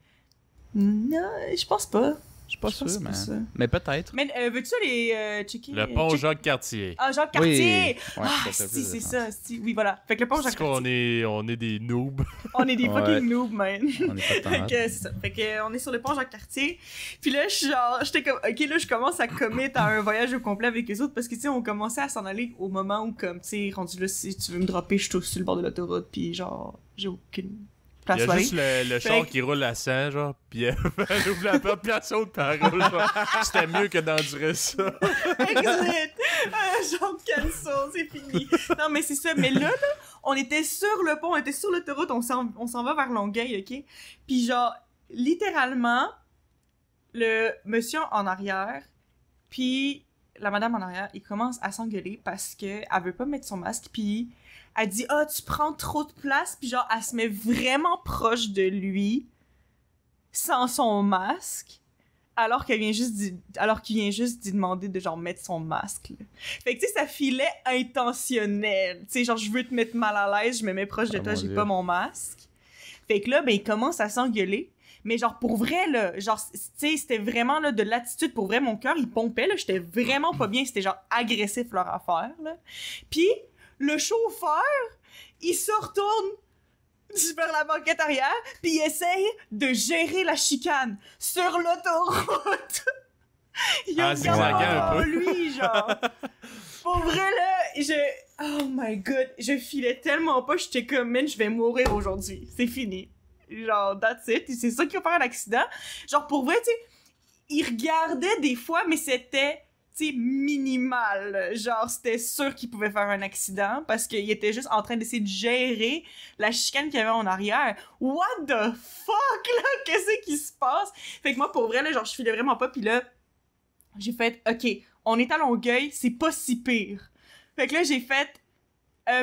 Non, je pense pas. Je suis pas Je pense sûr, que mais... c'est ça. Mais peut-être. Mais veux-tu aller checker? Le pont check- Jacques-Cartier. Ah, Jacques-Cartier! Oui. Ouais, Ah, ça fait si, plus c'est de ça. Si. Oui, voilà. Fait que le pont C'est qu'on Jacques-Cartier. on est des noobs. On est des Ouais. fucking noobs, man. On est pas Fait tant que c'est ça. Fait que on est sur le pont Jacques-Cartier. Puis là, j'étais comme, ok, là, je commence à commit à un voyage au complet avec les autres parce que, tu sais, on commençait à s'en aller au moment où, comme, tu sais, rendu là, si tu veux me dropper, je suis sur le bord de l'autoroute, puis genre, j'ai aucune Il place y où a aller. juste le char que- qui roule à 100, genre, pis elle ouvre la porte, pis elle saute, pis elle roule, genre. C'était mieux que d'endurer ça. Exit! Genre, cancel, c'est fini. Non, mais c'est ça. Mais là, on était sur le pont, on était sur l'autoroute, on s'en va vers Longueuil, ok? Puis genre, littéralement, le monsieur en arrière, puis la madame en arrière, ils commencent à s'engueuler parce que elle veut pas mettre son masque, puis elle dit « Ah, tu prends trop de place », puis genre, elle se met vraiment proche de lui, sans son masque, alors qu'il vient juste d'y demander de genre mettre son masque. Là. Fait que tu sais, ça filait intentionnel. Tu sais, genre je veux te mettre mal à l'aise, je me mets proche de Ah, toi, mon j'ai Dieu. pas mon masque. Fait que là, ben il commence à s'engueuler. Mais genre pour vrai là, genre tu sais, c'était vraiment là de l'attitude pour vrai, mon cœur il pompait là, j'étais vraiment pas bien, c'était genre agressif leur affaire là. Puis le chauffeur, il se retourne vers la banquette arrière, puis il essaye de gérer la chicane sur l'autoroute. Il Ah, regarde zigzaguant un peu. lui, genre. Pour vrai, là, oh my god, je filais tellement pas, j'étais comme, man, je vais mourir aujourd'hui. C'est fini. Genre, that's it. C'est ça qui va faire un accident. Genre, pour vrai, tu sais, il regardait des fois, mais c'était... tu sais, minimal. Genre, c'était sûr qu'il pouvait faire un accident parce qu'il était juste en train d'essayer de gérer la chicane qu'il y avait en arrière. What the fuck, là? Qu'est-ce qui se passe? Fait que moi, pour vrai, là, genre, je filais vraiment pas. Puis là, j'ai fait, OK, on est à Longueuil, c'est pas si pire. Fait que là, j'ai fait,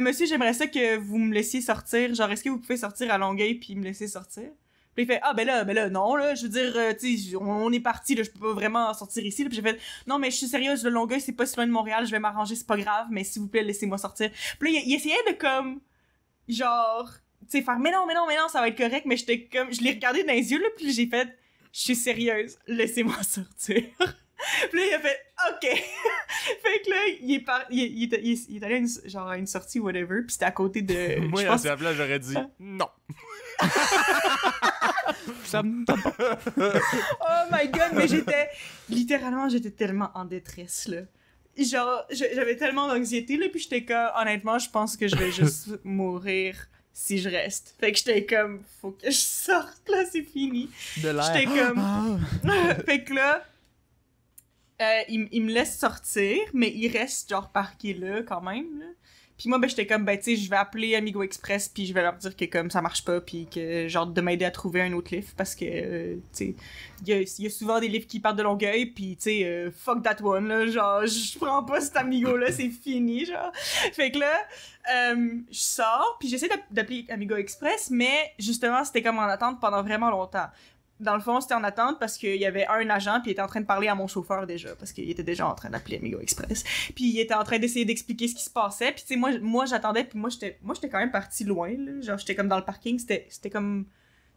monsieur, j'aimerais ça que vous me laissiez sortir. Genre, est-ce que vous pouvez sortir à Longueuil puis me laisser sortir? Puis il fait, ah, ben là, non, là, je veux dire, tu sais, on est parti, là, je peux pas vraiment sortir ici, là. Puis j'ai fait, non, mais je suis sérieuse, le Longueuil, c'est pas si loin de Montréal, je vais m'arranger, c'est pas grave, mais s'il vous plaît, laissez-moi sortir. Puis là, il essayait de, comme, genre, tu sais, faire, mais non, ça va être correct, mais j'étais comme, je l'ai regardé dans les yeux, là, puis j'ai fait, je suis sérieuse, laissez-moi sortir. Puis là, il a fait, OK. Fait que là, il est allé à une sortie, whatever, puis c'était à côté de... Moi, je à pense- sa place, j'aurais dit non. Ça me tente pas. Oh my god, mais j'étais tellement en détresse, là. Genre, j'avais tellement d'anxiété, là, puis j'étais comme, honnêtement, je pense que je vais juste mourir si je reste. Fait que j'étais comme, faut que je sorte, là, c'est fini. De l'air. J'étais comme... Ah. Fait que là, il me laisse sortir, mais il reste, genre, parqué là, quand même, là. Puis moi, ben, j'étais comme, ben, tu sais, je vais appeler Amigo Express, puis je vais leur dire que, comme, ça marche pas, puis que, genre, de m'aider à trouver un autre lift, parce que, tu sais, il y a souvent des lifts qui partent de Longueuil, puis, tu sais, fuck that one, là, genre, je prends pas cet Amigo-là, c'est fini, genre. Fait que là, je sors, puis j'essaie d'appeler Amigo Express, mais, justement, c'était comme en attente pendant vraiment longtemps. dans le fond, c'était en attente parce qu'il y avait un agent puis il était en train de parler à mon chauffeur déjà parce qu'il était déjà en train d'appeler Amigo Express. Puis il était en train d'essayer d'expliquer ce qui se passait. Puis tu sais, moi j'attendais puis moi j'étais quand même partie loin là. Genre j'étais comme dans le parking, c'était comme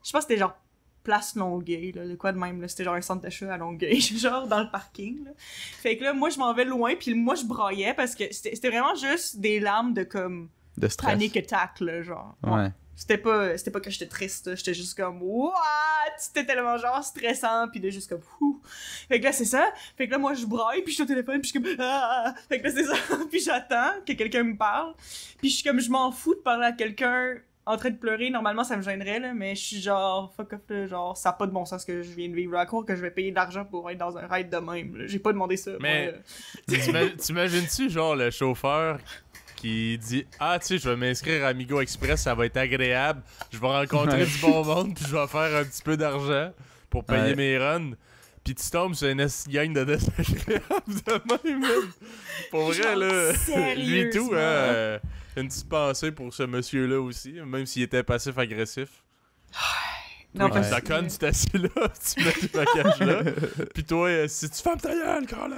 je pense que c'était genre place Longueuil là, de quoi de même là, c'était genre un centre d'achat à Longueuil, genre dans le parking là. Fait que là moi je m'en vais loin puis moi je braillais parce que c'était vraiment juste des larmes de comme De stress. panic attack là, genre. Ouais. C'était pas que j'étais triste, là. J'étais juste comme what? C'était tellement genre stressant puis de juste comme ouh. Fait que là c'est ça. Fait que là moi je braille puis je suis au téléphone puis je suis comme ah. Fait que là c'est ça. Puis j'attends que quelqu'un me parle. Puis je suis comme je m'en fous de parler à quelqu'un en train de pleurer. Normalement ça me gênerait là, mais je suis genre fuck off là, genre ça a pas de bon sens que je viens de vivre. À quoi que je vais payer de l'argent pour être dans un ride de même. Là. J'ai pas demandé ça. Mais t'imagines-tu genre le chauffeur qui dit « Ah, tu sais, je vais m'inscrire à Amigo Express, ça va être agréable, je vais rencontrer du bon monde, puis je vais faire un petit peu d'argent pour payer mes runs. » Puis tu tombes sur une gang de désagréables de même, man. Pour vrai, là, lui tout, hein, une petite pensée pour ce monsieur-là aussi, même s'il était passif-agressif. Non, Toi qui ta conne, tu t'assis là, tu mets tes bagages là. Puis toi, si tu fermes ta gueule, Carla.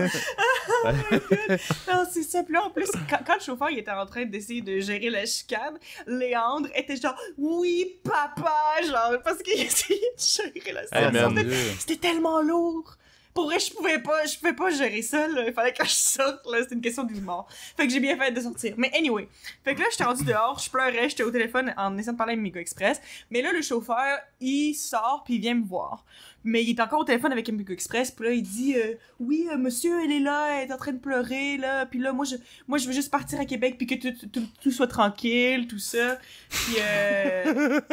Non, c'est ça. Puis là, en plus, quand le chauffeur il était en train d'essayer de gérer la chicane, Léandre était genre « Oui, papa! » Genre, parce qu'il essayait de gérer la situation. C'était tellement lourd. Pour vrai, je pouvais pas gérer ça, là. Il fallait que je sorte, là. C'était une question de vie mort. Fait que j'ai bien fait de sortir. Mais anyway. Fait que là, j'étais rendue dehors, je pleurais, j'étais au téléphone en essayant de parler à Amigo Express. Mais là, le chauffeur, il sort puis il vient me voir. Mais il est encore au téléphone avec Amigo Express, puis là, il dit oui, monsieur, elle est là, elle est en train de pleurer, là. Puis là, moi, je veux juste partir à Québec puis que tout soit tranquille, tout ça. Puis,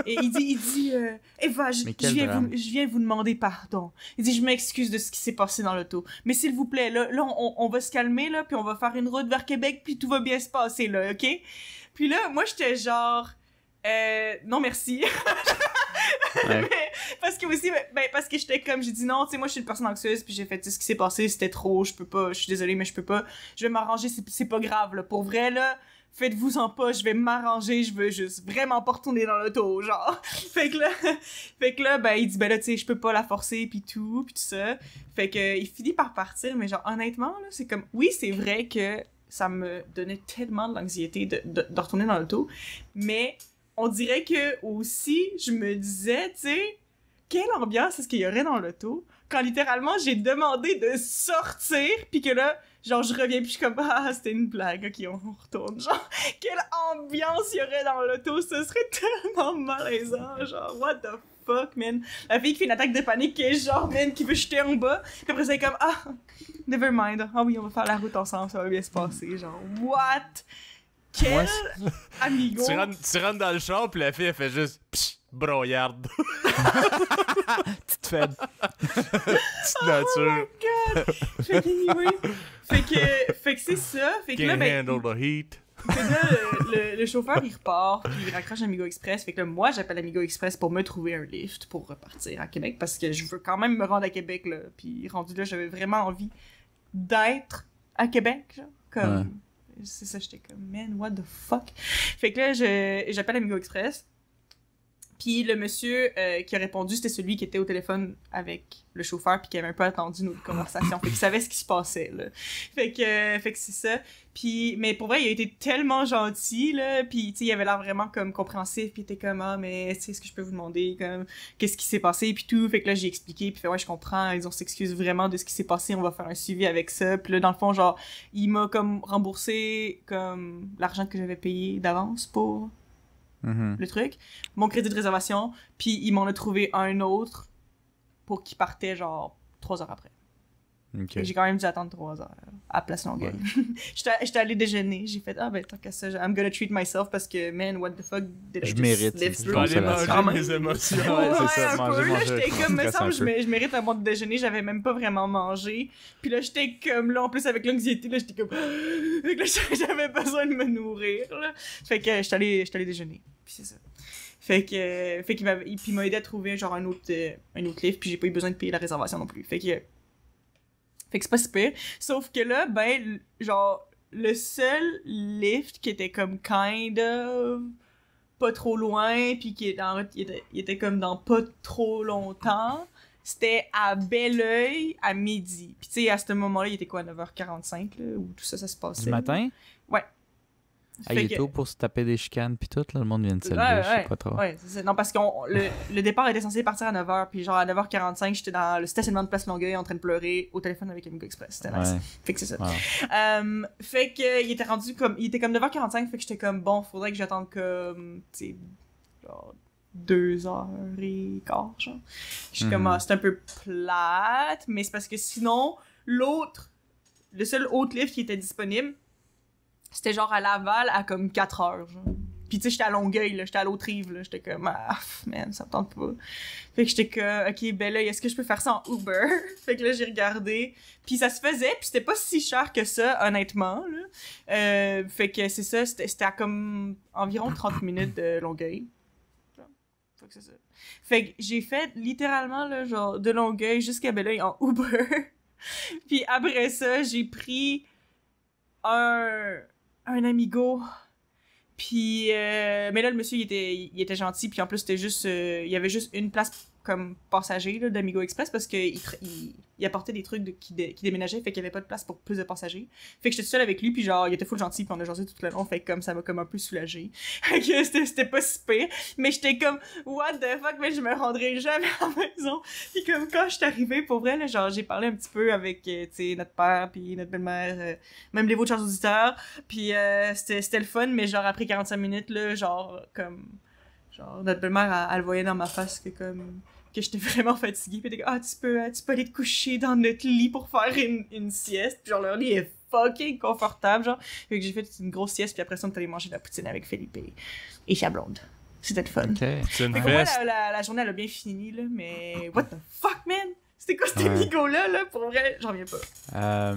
et il dit Eva, je viens vous demander pardon. Il dit, je m'excuse de ce qui s'est passé dans l'auto. Mais s'il vous plaît, là on va se calmer, là, puis on va faire une route vers Québec, puis tout va bien se passer, là, OK? Puis là, moi, j'étais genre, non, merci. Ouais. Parce que aussi, parce que j'étais comme, j'ai dit non, tu sais, moi, je suis une personne anxieuse, puis j'ai fait, ce qui s'est passé, c'était trop, je peux pas, je suis désolée, mais je peux pas, je vais m'arranger, c'est pas grave, là, pour vrai, là, faites-vous-en pas, je vais m'arranger, je veux juste vraiment pas retourner dans l'auto, genre. Fait que là, ben, il dit, ben là, tu sais, je peux pas la forcer, pis tout ça. Fait que, il finit par partir, mais genre, honnêtement, là, c'est comme, oui, c'est vrai que ça me donnait tellement de l'anxiété de retourner dans l'auto, mais on dirait que aussi, je me disais, tu sais, quelle ambiance est-ce qu'il y aurait dans l'auto quand littéralement j'ai demandé de sortir, puis que là, genre, je reviens, puis je suis comme, ah, c'était une blague, ok, on retourne. Genre, quelle ambiance il y aurait dans l'auto, ce serait tellement malaisant, genre, what the fuck, man. La fille qui fait une attaque de panique, qui est genre, man, qui veut jeter en bas, puis après ça, elle est comme, ah, never mind, ah oui, on va faire la route ensemble, ça va bien se passer, genre, what? Quel amigo! Tu rentres dans le char, puis la fille, elle fait juste psh, broyarde. Petite faible. Petite nature. Oh my god! Fait que, anyway, fait que c'est ça. Fait que là, ben, handle the heat. fait que là, le chauffeur, il repart, puis il raccroche Amigo Express. Fait que là, moi, j'appelle Amigo Express pour me trouver un lift pour repartir à Québec, parce que je veux quand même me rendre à Québec, là. Puis rendu là, j'avais vraiment envie d'être à Québec, genre, comme... Ouais. C'est ça, j'étais comme, man, what the fuck? Fait que là, j'appelle Amigo Express. Puis le monsieur qui a répondu, c'était celui qui était au téléphone avec le chauffeur puis qui avait un peu attendu notre conversation. Fait qu'il savait ce qui se passait, là. Fait que c'est ça. Puis, mais pour vrai, il a été tellement gentil, là. Puis, tu sais, il avait l'air vraiment comme compréhensif. Puis il était comme, ah, mais, tu sais, est-ce que je peux vous demander, comme, qu'est-ce qui s'est passé? Puis tout. Fait que là, j'ai expliqué. Puis fait, ouais, je comprends. Ils ont s'excuse vraiment de ce qui s'est passé. On va faire un suivi avec ça. Puis là, dans le fond, genre, il m'a comme remboursé, comme, l'argent que j'avais payé d'avance pour le truc, mon crédit de réservation, puis il m'en a trouvé un autre pour qu'il partait genre 3 heures après. Okay. J'ai quand même dû attendre 3 heures à Place Longueuil. Ouais. J'étais allé déjeuner, j'ai fait ben tant qu'à ça, I'm gonna treat myself parce que man, what the fuck did I je mérite live une through? Je vais aller manger mes émotions. Ouais, c'est ça, un manger, peu, là, manger. j'étais comme, me semble, un peu. je mérite un bon déjeuner, j'avais même pas vraiment mangé. Puis là, j'étais comme, là, en plus, avec l'anxiété, là, j'étais comme, fait que là, j'avais besoin de me nourrir, là. Fait que j'étais allé déjeuner. Puis c'est ça. Fait qu'il m'a aidé à trouver, genre, un autre lift, puis j'ai pas eu besoin de payer la réservation non plus. Fait que c'est pas si pire. Sauf que là, ben, genre, le seul lift qui était comme kind of pas trop loin, puis il était comme dans pas trop longtemps. C'était à Belleuil à midi. Puis tu sais, à ce moment-là, il était quoi, 9h45, là, où tout ça se passait. Du matin? Ouais. Ah, il est tôt pour se taper des chicanes puis tout, là, le monde vient de se lever, je sais pas trop. Ouais, c'est ça. Non, parce que le départ était censé partir à 9h, puis genre à 9h45, j'étais dans le stationnement de Place Longueuil en train de pleurer au téléphone avec Amigo Express. C'était nice. Fait que c'est ça. Wow. Fait que il était comme 9h45, fait que j'étais comme bon, faudrait que j'attende comme, tu sais, genre 2h15, genre. J'étais comme, c'est un peu plate, mais c'est parce que sinon, le seul autre livre qui était disponible, c'était genre à Laval à comme 4h, genre. Pis tu sais, j'étais à Longueuil, là, j'étais à l'autre rive, là, j'étais comme, man, ça me tente pas. Fait que j'étais comme, ok, ben là, est-ce que je peux faire ça en Uber? Fait que là, j'ai regardé, puis ça se faisait, puis c'était pas si cher que ça, honnêtement, là. Fait que c'est ça, c'était à comme environ 30 minutes de Longueuil. Fait que c'est ça. Fait que j'ai fait littéralement, là, genre, de Longueuil jusqu'à Belleuil en Uber. Puis après ça, j'ai pris un Amigo. Puis mais là le monsieur il était gentil, puis en plus c'était juste il y avait juste une place comme passager là, d'Amigo Express parce que il apportait des trucs qui déménageaient, fait qu'il y avait pas de place pour plus de passagers. Fait que j'étais seule avec lui, puis genre il était full gentil, puis on a jasé tout le long, fait que comme ça m'a comme un peu soulagée. Fait que c'était pas si pire, mais j'étais comme what the fuck, mais je me rendrai jamais à la maison. Puis comme quand je suis arrivée, pour vrai là, genre j'ai parlé un petit peu avec tu sais notre père puis notre belle-mère, même les vôtres chers auditeurs, puis c'était le fun, mais genre après 45 minutes là, genre notre belle-mère elle voyait dans ma face que j'étais vraiment fatiguée, puis elle était comme tu peux aller te coucher dans notre lit pour faire une sieste, puis genre leur lit est fucking confortable, genre. Fait que j'ai fait une grosse sieste, puis après ça on est allé manger de la poutine avec Philippe et sa blonde. C'était le fun. Okay. C'est une fait que moi, veste. la journée elle a bien fini là, mais what the fuck man, c'était quoi cet Amigo là pour vrai, j'en reviens pas.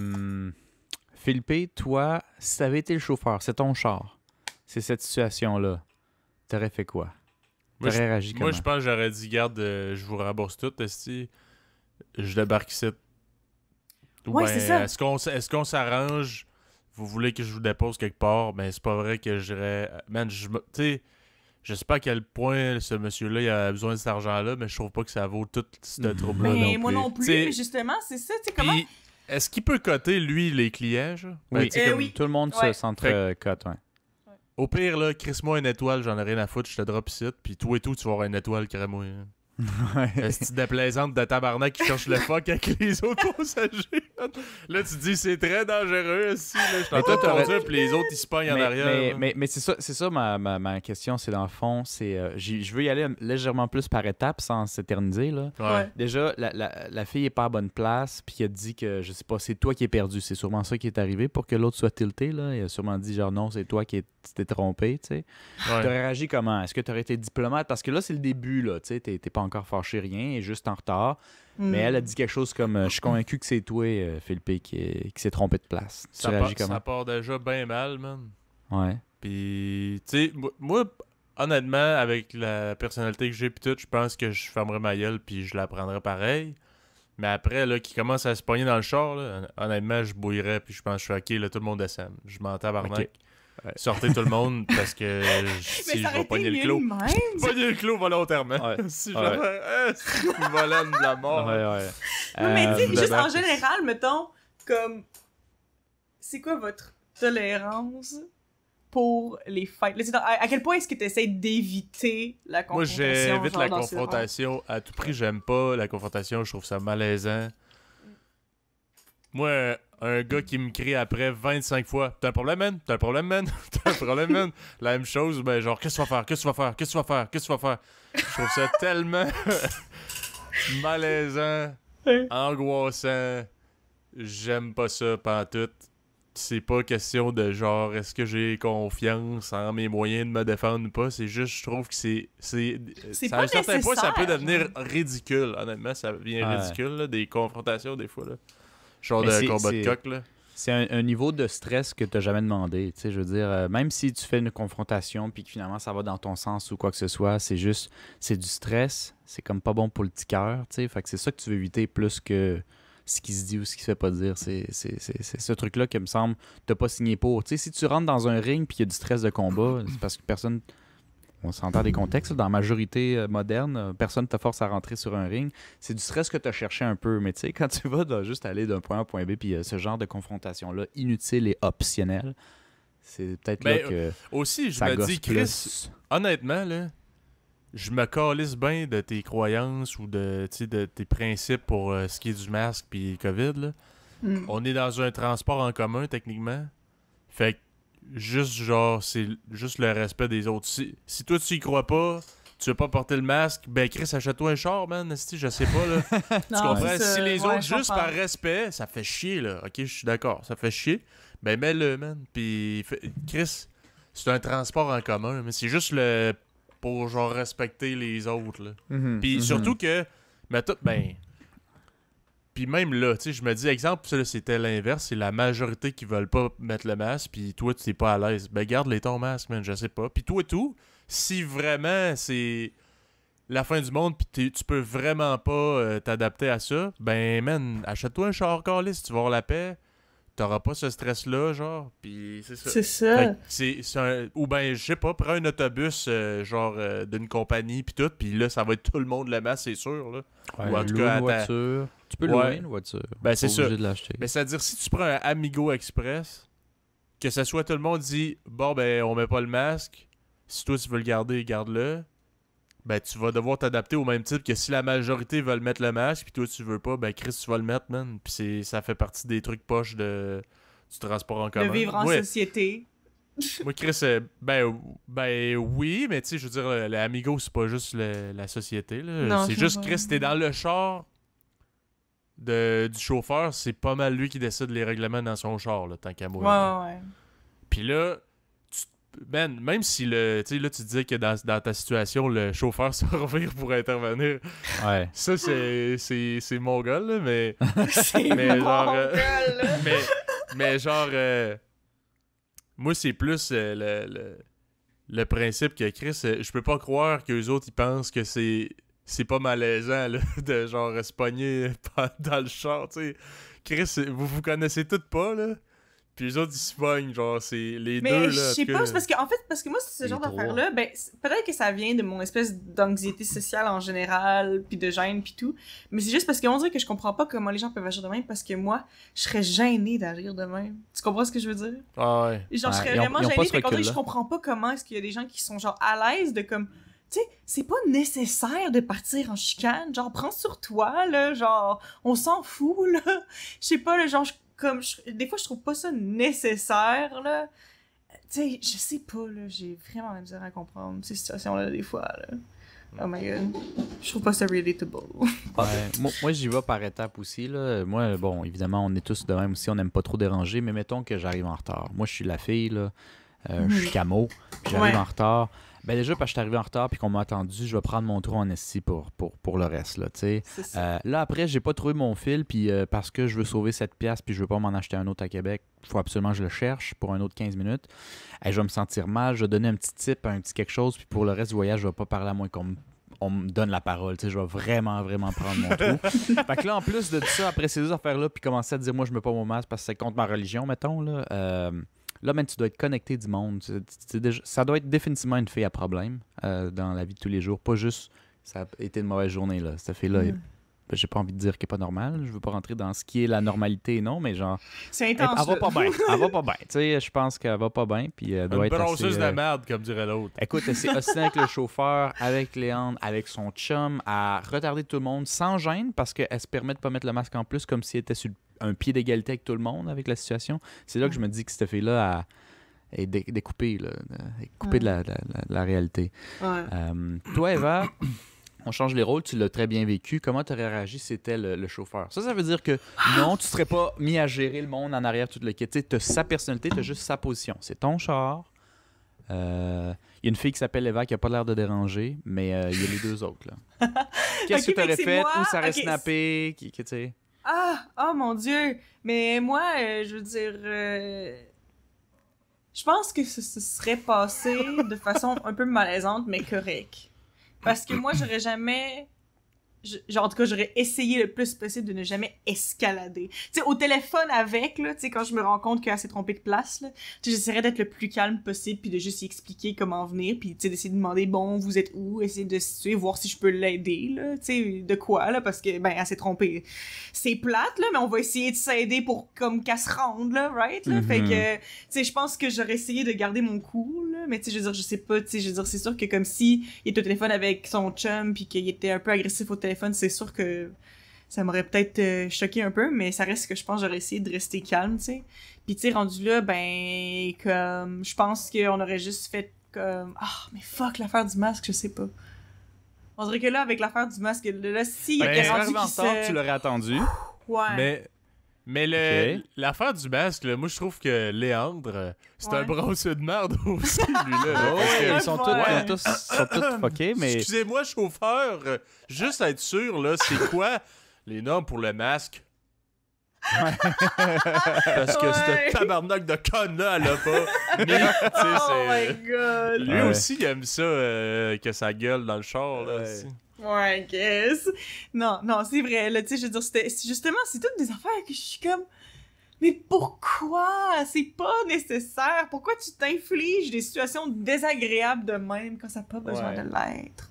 Philippe, toi, si t'avais été le chauffeur, c'est ton char, c'est cette situation-là, t'aurais fait quoi? T'aurais réagi comment? Moi, je pense que j'aurais dit, garde, je vous rembourse tout, esti. Je débarque ici. Ouais, c'est ça. Est-ce qu'on s'arrange? Vous voulez que je vous dépose quelque part? Ben, c'est pas vrai que j'irais... Man, tu sais, je sais pas à quel point ce monsieur-là il a besoin de cet argent-là, mais je trouve pas que ça vaut tout ce trouble-là non plus. Moi non plus, T'sais, mais justement, c'est ça, tu sais, comment... Puis, est-ce qu'il peut coter, lui, les clients, genre? Oui, oui. Tout le monde se s'entrecote, ouais. Au pire, là, crisse-moi une étoile, j'en ai rien à foutre, je te drop ici, puis toi et tout, tu vas avoir une étoile, crée-moi. Est-ce que déplaisante de tabarnak qui cherche le fuck avec les autres passagers? Là, tu te dis, c'est très dangereux, aussi. Là, je t'entends conduire, puis les autres, ils se pognent en arrière. Mais c'est ça ma question, c'est dans le fond, c'est je veux y aller légèrement plus par étapes sans s'éterniser, là. Ouais. Déjà, la fille est pas à bonne place, puis elle dit que, je sais pas, c'est toi qui es perdu. C'est sûrement ça qui est arrivé pour que l'autre soit tilté, là. Il a sûrement dit, genre, non, c'est toi qui t'es trompé, tu sais. Ouais. T'aurais réagi comment? Est-ce que t'aurais été diplomate? Parce que là, c'est le début, là, tu sais, t'es pas encore fâché rien, et juste en retard. Mais elle a dit quelque chose comme je suis convaincu que c'est toi, Philippe, qui s'est trompé de place. Tu réagis comment? Ça part déjà bien mal, man. Ouais. Puis, tu sais, moi, honnêtement, avec la personnalité que j'ai, pis tout, je pense que je fermerais ma gueule, puis je la prendrais pareil. Mais après, là, qui commence à se pogner dans le char, là, honnêtement, je bouillerais, puis je pense que je suis OK, là, tout le monde descend. Je m'en tabarnak. Okay. Ouais. Sortez tout le monde parce que si je vais pogner le clos. Pogner le clos volontairement. Ouais. Si je vais voler de la mort. Ouais. Non, mais tu sais, juste en général, mettons, comme. C'est quoi votre tolérance pour les fêtes? Là, à quel point est-ce que tu essaies d'éviter la confrontation? Moi, j'évite la confrontation à tout prix. J'aime pas la confrontation. Je trouve ça malaisant. Moi, un gars qui me crie après 25 fois « T'as un problème, man? T'as un problème, man? T'as un problème, man? » La même chose, ben genre « Qu'est-ce que tu vas faire? Qu'est-ce que tu vas faire? Qu'est-ce que tu vas faire? Qu'est-ce que tu vas faire? » Je trouve ça tellement malaisant, angoissant. J'aime pas ça pantoute. C'est pas question de genre est-ce que j'ai confiance en mes moyens de me défendre ou pas. C'est juste, je trouve que c'est à un certain point, ça peut devenir ridicule. Honnêtement, ça devient ridicule, là, des confrontations des fois, là. Genre de combat de coq, là. C'est un niveau de stress que tu n'as jamais demandé. Tu sais, je veux dire, même si tu fais une confrontation puis que finalement ça va dans ton sens ou quoi que ce soit, c'est du stress. C'est comme pas bon pour le petit cœur. Tu sais, fait que c'est ça que tu veux éviter plus que ce qui se dit ou ce qui se fait pas dire. C'est ce truc-là qui me semble t'as pas signé pour. Tu sais, si tu rentres dans un ring puis il y a du stress de combat, c'est parce que personne on s'entend des contextes. Dans la majorité moderne, personne ne te force à rentrer sur un ring. C'est du stress que tu as cherché un peu. Mais tu sais, quand tu vas juste aller d'un point A à un point B, puis ce genre de confrontation-là, inutile et optionnelle, c'est peut-être là que aussi, je ça me gosse dis, Chris, plus. honnêtement, là, je me calisse bien de tes croyances ou de tes principes pour ce qui est du masque puis COVID. Là. On est dans un transport en commun, techniquement. Fait que, juste, genre, c'est juste le respect des autres. Si toi, tu y crois pas, tu veux pas porter le masque, ben, Chris, achète-toi un char, man. Esti, je sais pas, là. Tu comprends? Si les autres, juste par respect, ça fait chier, là. Ok, je suis d'accord, ça fait chier. Ben, mets-le, man. Puis, Chris, c'est un transport en commun, mais c'est juste pour, genre, respecter les autres, là. Puis, surtout que, puis même là, tu sais, je me dis, exemple, ça, là, c'était l'inverse, c'est la majorité qui veulent pas mettre le masque, puis toi, tu n'es pas à l'aise. Ben, garde-les ton masque, man, je sais pas. Puis toi et tout, si vraiment c'est la fin du monde, puis tu peux vraiment pas t'adapter à ça, ben, man, achète-toi un char câlisse, tu vas avoir la paix, t'auras pas ce stress-là, genre, puis c'est ça. C'est ça. Fait que ou ben, je sais pas, prends un autobus, d'une compagnie, puis tout, puis là, ça va être tout le monde le masque, c'est sûr, là. Ouais, Ou en tout louer cas, une voiture. Tu peux louer une voiture. Ben, c'est Pas ça. obligé de l'acheter. Mais c'est-à-dire, si tu prends un Amigo Express, que ce soit tout le monde dit, bon, ben, on met pas le masque, si toi, tu veux le garder, garde-le, ben, tu vas devoir t'adapter au même titre que si la majorité veulent mettre le masque, puis toi, tu veux pas, ben, Chris, tu vas le mettre, man. Puis ça fait partie des trucs poches du transport en commun. De vivre en société. Moi, Chris, ben oui, mais tu sais, je veux dire, le Amigo, c'est pas juste la société, là. Non, C'est juste, Chris, t'es dans le char du chauffeur, c'est pas mal lui qui décide les règlements dans son char, là, tant qu'à moi. Ouais. Puis là, même si tu disais que dans ta situation, le chauffeur se revire pour intervenir. Ouais. Ça, c'est mon gars, là, mais. C'est mais mon genre, gars, là. mais genre. Moi, c'est plus le principe que Chris, je peux pas croire qu'eux autres, ils pensent que c'est pas malaisant, là, de genre se pogner dans le char, tu sais. Chris, vous connaissez toutes pas, là. Puis les autres, ils se pognent, genre, c'est les deux, là. Mais je sais pas, c'est parce que moi, ce Les genre trois. d'affaires-là, ben, peut-être que ça vient de mon espèce d'anxiété sociale en général, puis de gêne, puis tout. Mais c'est juste parce qu'on dirait que je comprends pas comment les gens peuvent agir de même, parce que moi, je serais gênée d'agir de même. Tu comprends ce que je veux dire? Ah ouais. Genre, je serais ils ont vraiment pas gênée, ce fait qu'on dirait que je recul-là. comprends pas comment est-ce qu'il y a des gens qui sont genre à l'aise de comme... Tu sais, c'est pas nécessaire de partir en chicane. Genre, prends sur toi, là. Genre, on s'en fout, là. Je sais pas, là, genre, des fois, je trouve pas ça nécessaire, là. Tu sais, je sais pas, là. J'ai vraiment la misère à comprendre ces situations-là, des fois, là. Oh my god. Je trouve pas ça relatable. Ouais, moi j'y vais par étapes aussi. Là. Moi, bon, évidemment, on est tous de même aussi, on n'aime pas trop déranger, mais mettons que j'arrive en retard. Moi, je suis la fille, là. Je suis camo, puis j'arrive Ouais. en retard. Ben déjà, parce que je suis arrivé en retard puis qu'on m'a attendu, je vais prendre mon tour en esti pour le reste, là, tu sais. C'est ça. Là, après, j'ai pas trouvé mon fil, puis parce que je veux sauver 7 piastres puis je veux pas m'en acheter un autre à Québec, il faut absolument que je le cherche pour un autre 15 minutes. Je vais me sentir mal, je vais donner un petit tip, un petit quelque chose, puis pour le reste du voyage, je vais pas parler à moins qu'on me donne la parole, tu sais, je vais vraiment, vraiment prendre mon trou. Fait que là, en plus de ça, après ces deux affaires-là, puis commencer à dire, moi, je mets pas mon masque parce que c'est contre ma religion, mettons, là, là, man, tu dois être connecté du monde. Ça doit être définitivement une fille à problème dans la vie de tous les jours. Pas juste, ça a été une mauvaise journée, là. Cette fille-là, ben, j'ai pas envie de dire qu'elle est pas normale. Je veux pas rentrer dans ce qui est la normalité, non, mais genre, C'est elle intense. va là. pas bien. Elle va pas bien. Tu sais, je pense qu'elle va pas bien, puis elle doit Une être brosseuse assez... de merde, comme dirait l'autre. Écoute, elle s'est ostinée avec le chauffeur, avec Léandre, avec son chum, à retarder tout le monde sans gêne parce qu'elle se permet de pas mettre le masque en plus comme si elle était sur un pied d'égalité avec tout le monde avec la situation. C'est là que je me dis que cette fille-là est découpée, là, est coupée de la réalité. Ouais. Toi, Eva, on change les rôles, tu l'as très bien vécu. Comment tu aurais réagi si c'était le chauffeur? Ça veut dire que non, tu serais pas mis à gérer le monde en arrière, tout le kit. Tu as sa personnalité, tu as juste sa position. C'est ton char. Il y a une fille qui s'appelle Eva qui a pas l'air de déranger, mais il y a les deux autres. Là. Qu'est-ce Ok, que tu aurais fait que fait? c'est moi. Où ça aurait Ok, snappé? Tu sais? Ah, oh mon Dieu. Mais moi, je veux dire, je pense que ce serait passé de façon un peu malaisante, mais correct. Parce que moi, j'aurais jamais genre, en tout cas, j'aurais essayé le plus possible de ne jamais escalader. Tu sais, au téléphone avec, là, tu sais, quand je me rends compte qu'elle s'est trompée de place, là, tu sais, j'essaierais d'être le plus calme possible, puis de juste y expliquer comment venir, puis tu sais, d'essayer de demander, bon, vous êtes où, essayer de se situer, voir si je peux l'aider, là, tu sais, de quoi, là, parce que, ben, elle s'est trompée. C'est plate, là, mais on va essayer de s'aider pour, comme, qu'elle se rende, là, right, là, fait que, tu sais, je pense que j'aurais essayé de garder mon cool, là, mais tu sais, je veux dire, je sais pas, tu sais, je veux dire, c'est sûr que comme si il était au téléphone avec son chum, puis qu'il était un peu agressif au téléphone, c'est sûr que ça m'aurait peut-être choqué un peu, mais ça reste que je pense que j'aurais essayé de rester calme, tu sais. Puis tu sais, rendu là, ben, comme, je pense qu'on aurait juste fait comme, mais fuck, l'affaire du masque, je sais pas. On dirait que là, avec l'affaire du masque, là, si il y a Ben, rendu arrivé en qui retard, se... tu l'aurais attendu. Ouais. Mais Ok. l'affaire du masque, là, moi je trouve que Léandre, c'est un Ouais. brosseux de merde aussi, lui là. Oh, parce que- ils sont Ouais. tous fuckés, mais... Excusez-moi, chauffeur, juste être sûr, là, c'est quoi les normes pour le masque? Parce que Ouais. ce tabarnak de conne-là, elle a pas. Mais, tu sais, Oh my c'est... god! Lui Ouais. aussi, il aime ça, que ça gueule dans le char, là. Ouais. aussi. Ouais, I guess. Non, c'est vrai, là, tu sais, je veux dire, justement, c'est toutes des affaires que je suis comme, mais pourquoi? C'est pas nécessaire. Pourquoi tu t'infliges des situations désagréables de même quand ça n'a pas besoin Ouais. de l'être?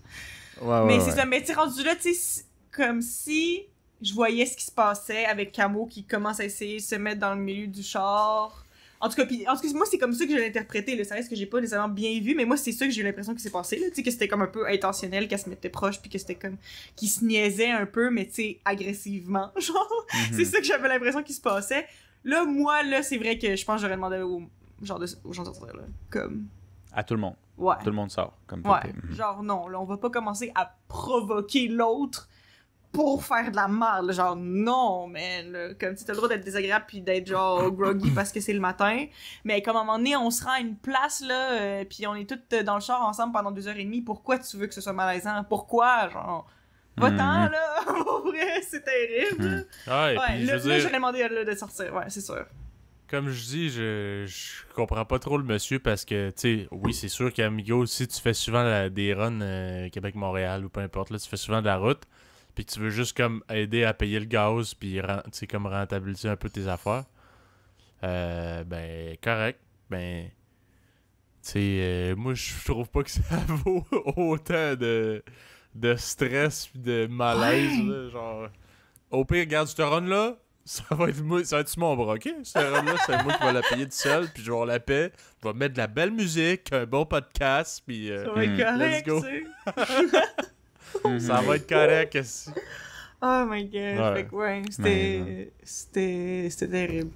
Ouais, Mais c'est ça, mais tu sais, rendu là, tu sais, comme si je voyais ce qui se passait avec Camo qui commence à essayer de se mettre dans le milieu du char. En tout cas, moi, c'est comme ça que je l'ai interprété, là. Ça reste que j'ai pas nécessairement bien vu, mais moi, c'est ça que j'ai eu l'impression que s'est passé, là. Tu sais, que c'était comme un peu intentionnel, qu'elle se mettait proche, puis que c'était comme... qu'il se niaisait un peu, mais tu sais, agressivement, genre. C'est ça que j'avais l'impression qu'il se passait. Là, moi, là, c'est vrai que je pense que j'aurais demandé aux gens de sortir, là. Comme... À tout le monde. Ouais. Tout le monde sort. Comme Ouais. pépé. Genre, non, là, on va pas commencer à provoquer l'autre pour faire de la merde, là. Genre, non, man, là. Comme, tu t'as le droit d'être désagréable puis d'être, genre, groggy parce que c'est le matin. Mais comme, à un moment donné, on se rend à une place, là, puis on est toutes dans le char ensemble pendant 2h30. Pourquoi tu veux que ce soit malaisant? Pourquoi? Genre, va-t'en, là. Pour vrai, c'est terrible. Ouais, Ouais, puis je là, veux là, dire, j'aurais demandé à elle de sortir. Ouais, c'est sûr. comme je dis, je comprends pas trop le monsieur parce que, tu sais, oui, c'est sûr qu'Amigo, si tu fais souvent des runs Québec-Montréal ou peu importe, là, tu fais souvent de la route, puis tu veux juste comme aider à payer le gaz, puis tu sais, comme rentabiliser un peu tes affaires, ben, correct. Ben, tu sais, moi, je trouve pas que ça vaut autant de stress pis de malaise, là, genre... Au pire, regarde, ce run-là, ça va être mon bras, ok? Ce run-là, c'est moi qui vais la payer tout seul, puis je vais avoir la paix. Je vais mettre de la belle musique, un bon podcast, puis Ça va être correct, let's go. tu sais. Ça va être correct. aussi. Oh my god. Ouais. Fait que, ouais, c'était terrible.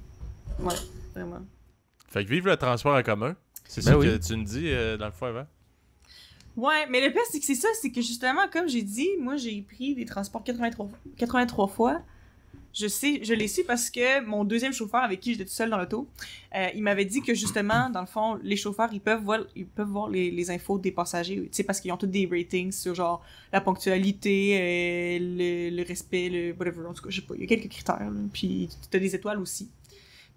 Ouais, vraiment. Fait que vive le transport en commun. C'est Ben ça oui. que tu me dis dans le fond avant. Ouais, mais le pire, c'est que c'est ça, c'est que justement, comme j'ai dit, moi, j'ai pris des transports 83 fois. Je l'ai su parce que mon deuxième chauffeur avec qui j'étais tout seul dans l'auto, il m'avait dit que justement, dans le fond, les chauffeurs, ils peuvent voir les infos des passagers, tu sais, parce qu'ils ont tous des ratings sur genre la ponctualité, le respect, le whatever, en tout cas, je sais pas, il y a quelques critères, là. Puis t'as des étoiles aussi.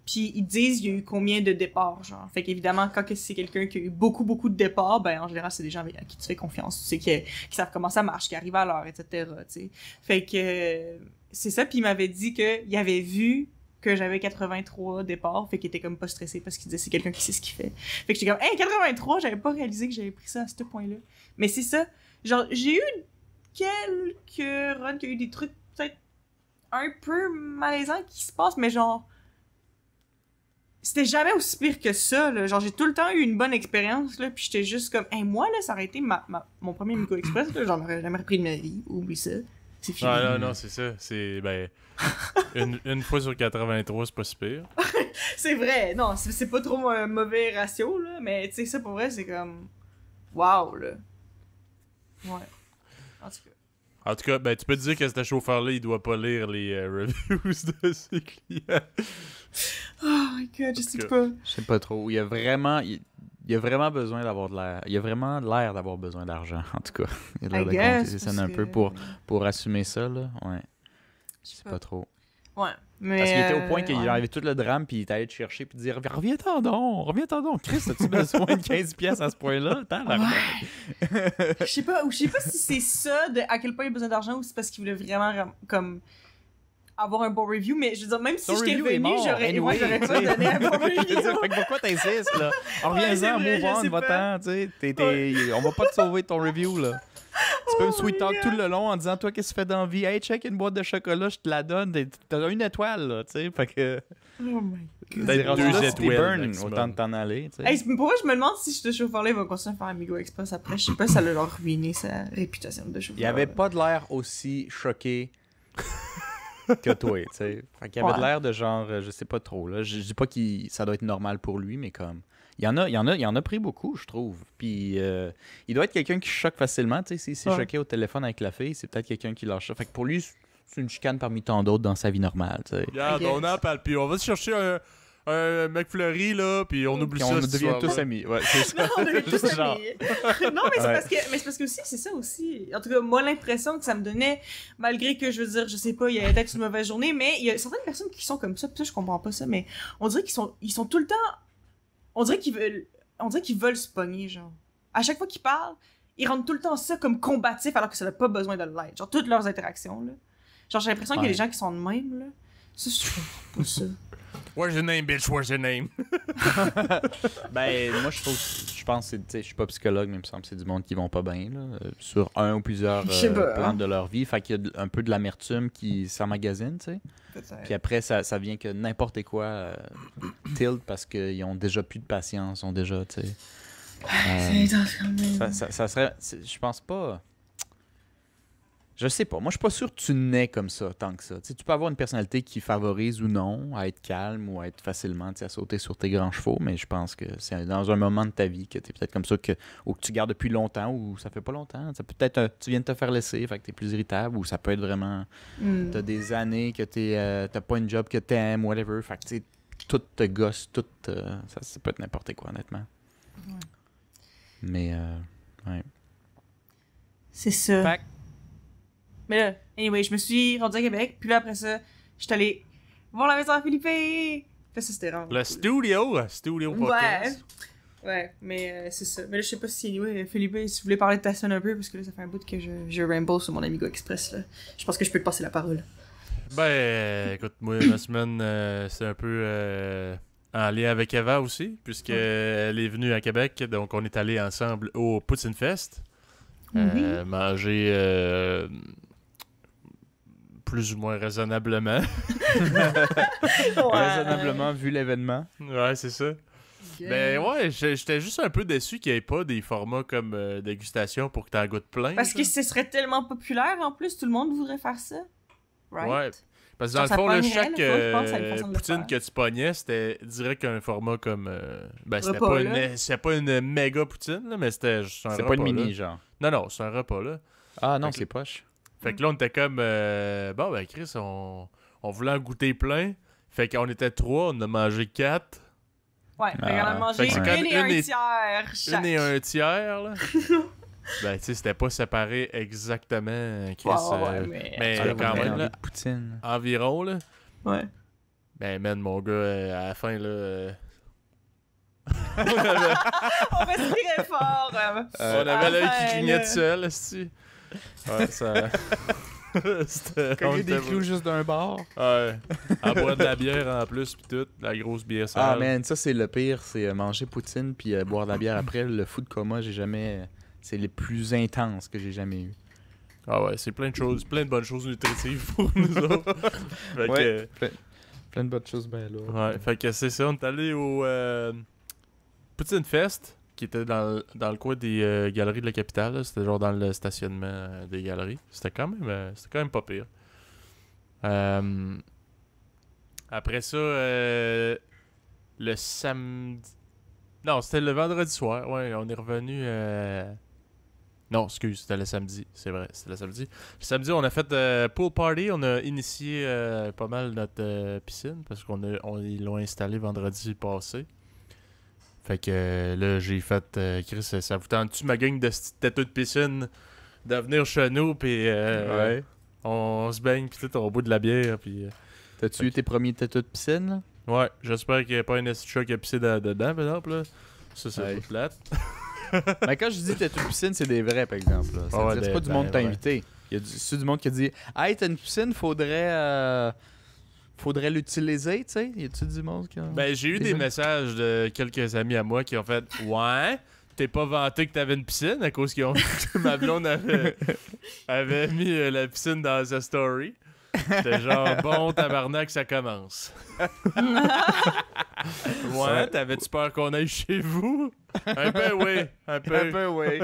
Puis ils disent il y a eu combien de départs, genre. Fait qu'évidemment, quand c'est quelqu'un qui a eu beaucoup, beaucoup de départs, ben en général, c'est des gens à qui tu fais confiance, tu sais, qui savent comment ça marche, qui arrivent à l'heure, etc., tu sais. Fait que c'est ça, puis il m'avait dit qu'il avait vu que j'avais 83 départs, fait qu'il était comme pas stressé parce qu'il disait c'est quelqu'un qui sait ce qu'il fait. Fait que j'étais comme, hey, 83, j'avais pas réalisé que j'avais pris ça à ce point-là. Mais c'est ça, genre, j'ai eu quelques runs qui ont eu des trucs peut-être un peu malaisants qui se passent, mais genre, c'était jamais aussi pire que ça, là. Genre, j'ai tout le temps eu une bonne expérience, là, puis j'étais juste comme, hey, moi, là, ça aurait été mon premier Miko Express, là, j'en aurais jamais repris de ma vie, oublie ça, c'est fini. Non, c'est ça. C'est, ben, une fois sur 83, c'est pas si pire. C'est vrai, non, c'est pas trop un mauvais ratio, là, mais tu sais, ça, pour vrai, c'est comme, wow, là. Ouais. En tout cas. En tout cas, ben, tu peux te dire que ce chauffeur-là, il doit pas lire les reviews de ses clients. Oh my god, je sais En tout pas. Je sais pas trop. Il y a vraiment besoin d'avoir de l'air. Il y a vraiment l'air d'avoir besoin d'argent, en tout cas. Il a l'air I de guess, compter ça un parce peu que- pour assumer ça, là. Ouais. Je Je sais sais pas trop. Ouais. Mais, Parce qu'il était au point qu'il ouais. arrivait tout le drame, puis il est allé te chercher, puis dire reviens-t'en donc. Chris, as-tu besoin de 15 pièces à ce point-là? Attends, Je sais pas si c'est ça, à quel point il a besoin d'argent, ou c'est parce qu'il voulait vraiment, comme, avoir un bon review, mais je veux dire, même si Ton j'étais review est revenu, mort, j'aurais anyway, pas donné un bon review. Fait que pourquoi t'insistes, là? Reviens-en, c'est vrai, move je on, sais va-t'en, tu sais. On va pas te sauver ton review, là. Tu peux me sweet talk tout le long en disant, toi, qu'est-ce que tu fais dans la vie? Hey, check une boîte de chocolat, je te la donne. T'as une étoile, là, tu sais. Fait que. Oh my god. T'es rendu deux là, si t'es étoiles burn, maximum. autant de t'en aller, tu sais. Hey, pour moi, je me demande si ce chauffeur-là, il va continuer à faire Amigo Express après. Je sais pas si ça l'a leur ruiné sa réputation de chauffeur. Il avait pas de l'air aussi choqué que toi, tu sais. Fait qu'il avait de Ouais. l'air de genre, je sais pas trop, là. Je dis pas que ça doit être normal pour lui, mais comme. Il en a pris beaucoup, je trouve. Puis il doit être quelqu'un qui choque facilement, tu sais. S'il s'est Ouais. choqué au téléphone avec la fille, c'est peut-être quelqu'un qui lâche ça. Fait que pour lui, c'est une chicane parmi tant d'autres dans sa vie normale, tu sais. Regarde, I guess. on en parle, puis on va se chercher un McFlurry, là, puis on oublie Puis ça. on cette devient tous soirée. amis. Ouais, c'est ça. Non, on devient tous Juste genre. amis. Non, mais c'est Ouais. parce que aussi, c'est ça aussi. En tout cas, moi, l'impression que ça me donnait, malgré que, je veux dire, je sais pas, il y a peut-être une mauvaise journée, mais il y a certaines personnes qui sont comme ça, puis ça, je comprends pas ça, mais on dirait ils sont tout le temps, on dirait qu'ils veulent se pogner, genre. À chaque fois qu'ils parlent, ils rendent tout le temps ça comme combatif, alors que ça n'a pas besoin de l'être. Genre, toutes leurs interactions, là. Genre, j'ai l'impression qu'il y a Ouais. des gens qui sont de même, là. Ça, je trouve pas ça. Where's your name, bitch? Where's your name? Ben, moi, je pense, tu sais, je suis pas psychologue, mais il me semble que c'est du monde qui vont pas bien, là, sur un ou plusieurs Je sais pas, plans hein. de leur vie. Fait qu'il y a un peu de l'amertume qui s'emmagasine, tu sais. Peut-être. Puis après, ça vient que n'importe quoi tilt parce qu'ils ont déjà plus de patience, ont déjà, tu sais. C'est intense quand même. Ça serait. Je pense pas. Je sais pas. Moi, je suis pas sûr que tu nais comme ça, tant que ça. Tu sais, tu peux avoir une personnalité qui favorise ou non à être calme ou à être facilement, tu sais, à sauter sur tes grands chevaux, mais je pense que c'est dans un moment de ta vie que tu es peut-être comme ça, ou que tu gardes depuis longtemps ou ça fait pas longtemps. Ça peut être tu viens de te faire laisser, fait que tu es plus irritable, ou ça peut être vraiment. Hmm. T'as des années que t'as pas une job que t'aimes, whatever. Fait que tu sais, tout te gosse, tout. Ça peut être n'importe quoi, honnêtement. Ouais. Mais, ouais. C'est ça. Fait que- Mais là, anyway, je me suis rendue à Québec, puis là, après ça, je suis allée voir la maison à Philippe. Puis là, ça, c'était vraiment Le studio podcast. Ouais, mais c'est ça. Mais là, je sais pas si, anyway, Philippe, si vous voulez parler de ta semaine un peu, parce que là, ça fait un bout que je ramble sur mon Amigo Express, là. Je pense que je peux te passer la parole. Ben, écoute, moi, ma semaine, c'est un peu en lien avec Eva aussi, puisqu'elle est venue à Québec, donc on est allés ensemble au Poutine Fest. Manger plus ou moins raisonnablement. Raisonnablement vu l'événement. Ouais, c'est ça. Ben ouais, j'étais juste un peu déçu qu'il n'y ait pas des formats comme dégustation pour que t'en goûtes plein. Parce que genre. ce serait tellement populaire, en plus, tout le monde voudrait faire ça. Right? Ouais. Parce que dans Genre, ça le fond, là, pognerait, chaque là, je pense, à une façon de le poutine faire. que tu pognais, c'était direct un format comme... ben, c'était Repas, pas, là. c'était pas une méga poutine, là, mais c'était juste un C'est repas. pas une mini, là. genre. Non, c'est un repas, là. Ah non, Fait que- c'est poche. Fait que là, on était comme... bon, ben, Chris, on voulait en goûter plein. Fait qu'on était 3, on a mangé 4. Ouais, Ah, fait qu'on a fait mangé que c'est une comme et un une et- tiers chaque. Une et un tiers, là. Ben, tu sais, c'était pas séparé exactement, Chris. Ouais, mais... Ah, là, quand vous même, avez là, envie de poutine. environ, là. Ouais. Ben, man, mon gars, à la fin, là... On respirait fort. on avait l'œil enfin, qui clignait là. tout seul, esti. Ouais, ça... C'était... on Coller des était- clous juste d'un bar. Ouais. À boire de la bière en plus, pis tout. La grosse bière sale. Ah man, ça c'est le pire, c'est manger poutine puis boire de la bière après. Le food coma, j'ai jamais. C'est les plus intenses que j'ai jamais eu. Ah ouais, c'est plein de choses, plein de bonnes choses nutritives pour nous autres. Fait que... Plein de bonnes choses ben là. Ouais, fait que c'est ça, on est allé au Poutine Fest, qui était dans le coin des galeries de la capitale. là. C'était genre dans le stationnement des galeries. C'était quand même pas pire. Après ça, le samedi... Non, c'était le vendredi soir. Ouais, on est revenu... Non, excuse, c'était le samedi. C'est vrai, c'était le samedi. Le samedi, on a fait pool party. On a initié pas mal notre piscine parce ils l'ont installé vendredi passé. Fait que là, j'ai fait... Chris, ça vous tente-tu, ma gang de têteux de piscine, de venir chez nous, puis Ouais. on se baigne, puis tout, on boit de la bière, puis... T'as-tu eu tes premiers tatous de piscine, là? Ouais, j'espère qu'il n'y a pas un esti chat qui a pissé dedans, par exemple, là. Ça, c'est Ouais. tout plate. Mais quand je dis tatou de piscine, c'est des vrais, par exemple. Là. Ça veut Ouais, dire, c'est pas du ben, monde qui t'a ouais. invité. Il y a c'est du monde qui a dit « Hey, t'as une piscine, faudrait l'utiliser, tu sais. » Y a-tu du monde qui a... Ben, j'ai eu Des des gens? messages de quelques amis à moi qui ont fait « Ouais, t'es pas vanté que t'avais une piscine à cause que ma blonde avait mis la piscine dans sa story. » J'étais genre « Bon, tabarnak, ça commence. » Ouais, t'avais-tu peur qu'on aille chez vous? Un peu, oui. Un peu. oui.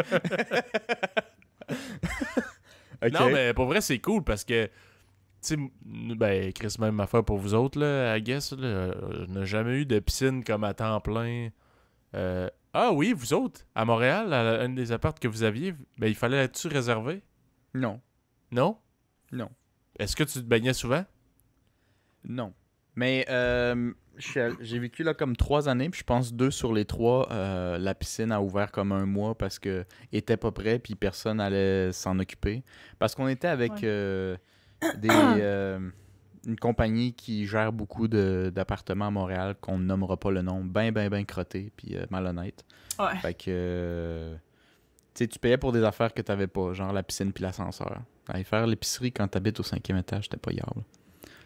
Non, mais pour vrai, c'est cool parce que, tu sais, ben, Chris, même affaire pour vous autres, là, I guess, là, on n'a jamais eu de piscine comme à temps plein. Ah oui, vous autres, à Montréal, à un des apparts que vous aviez, ben, il fallait être-tu réservé? Non. Non? Non. Est-ce que tu te baignais souvent? Non. Mais j'ai vécu là comme 3 années, puis je pense 2 sur les 3, la piscine a ouvert comme un mois parce que était pas prêt, puis personne allait s'en occuper. Parce qu'on était avec une compagnie qui gère beaucoup d'appartements à Montréal, qu'on ne nommera pas le nom, ben crotté, puis malhonnête. Ouais. Fait que, tu sais, tu payais pour des affaires que t'avais pas, genre la piscine puis l'ascenseur. Aller faire l'épicerie quand t'habites au 5e étage, c'était pas grave.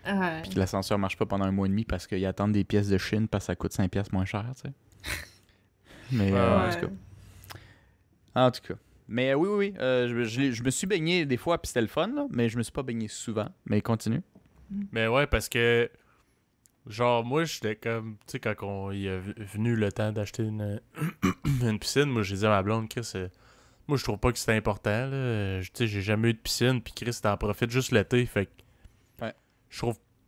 Ouais. Puis que l'ascenseur marche pas pendant un mois et demi parce qu'ils attendent des pièces de Chine parce que ça coûte 5 pièces moins cher, tu sais. Mais en tout cas. En tout cas. Mais oui. Je me suis baigné des fois, puis c'était le fun, là, mais je me suis pas baigné souvent. Mais continue. Mais ouais, parce que, genre, moi, j'étais comme, tu sais, quand il est venu le temps d'acheter une piscine, moi, j'ai dit à ma blonde, Chris, moi, je trouve pas que c'était important, là. Tu sais, j'ai jamais eu de piscine, puis Chris, t'en profites juste l'été, fait que. Ouais.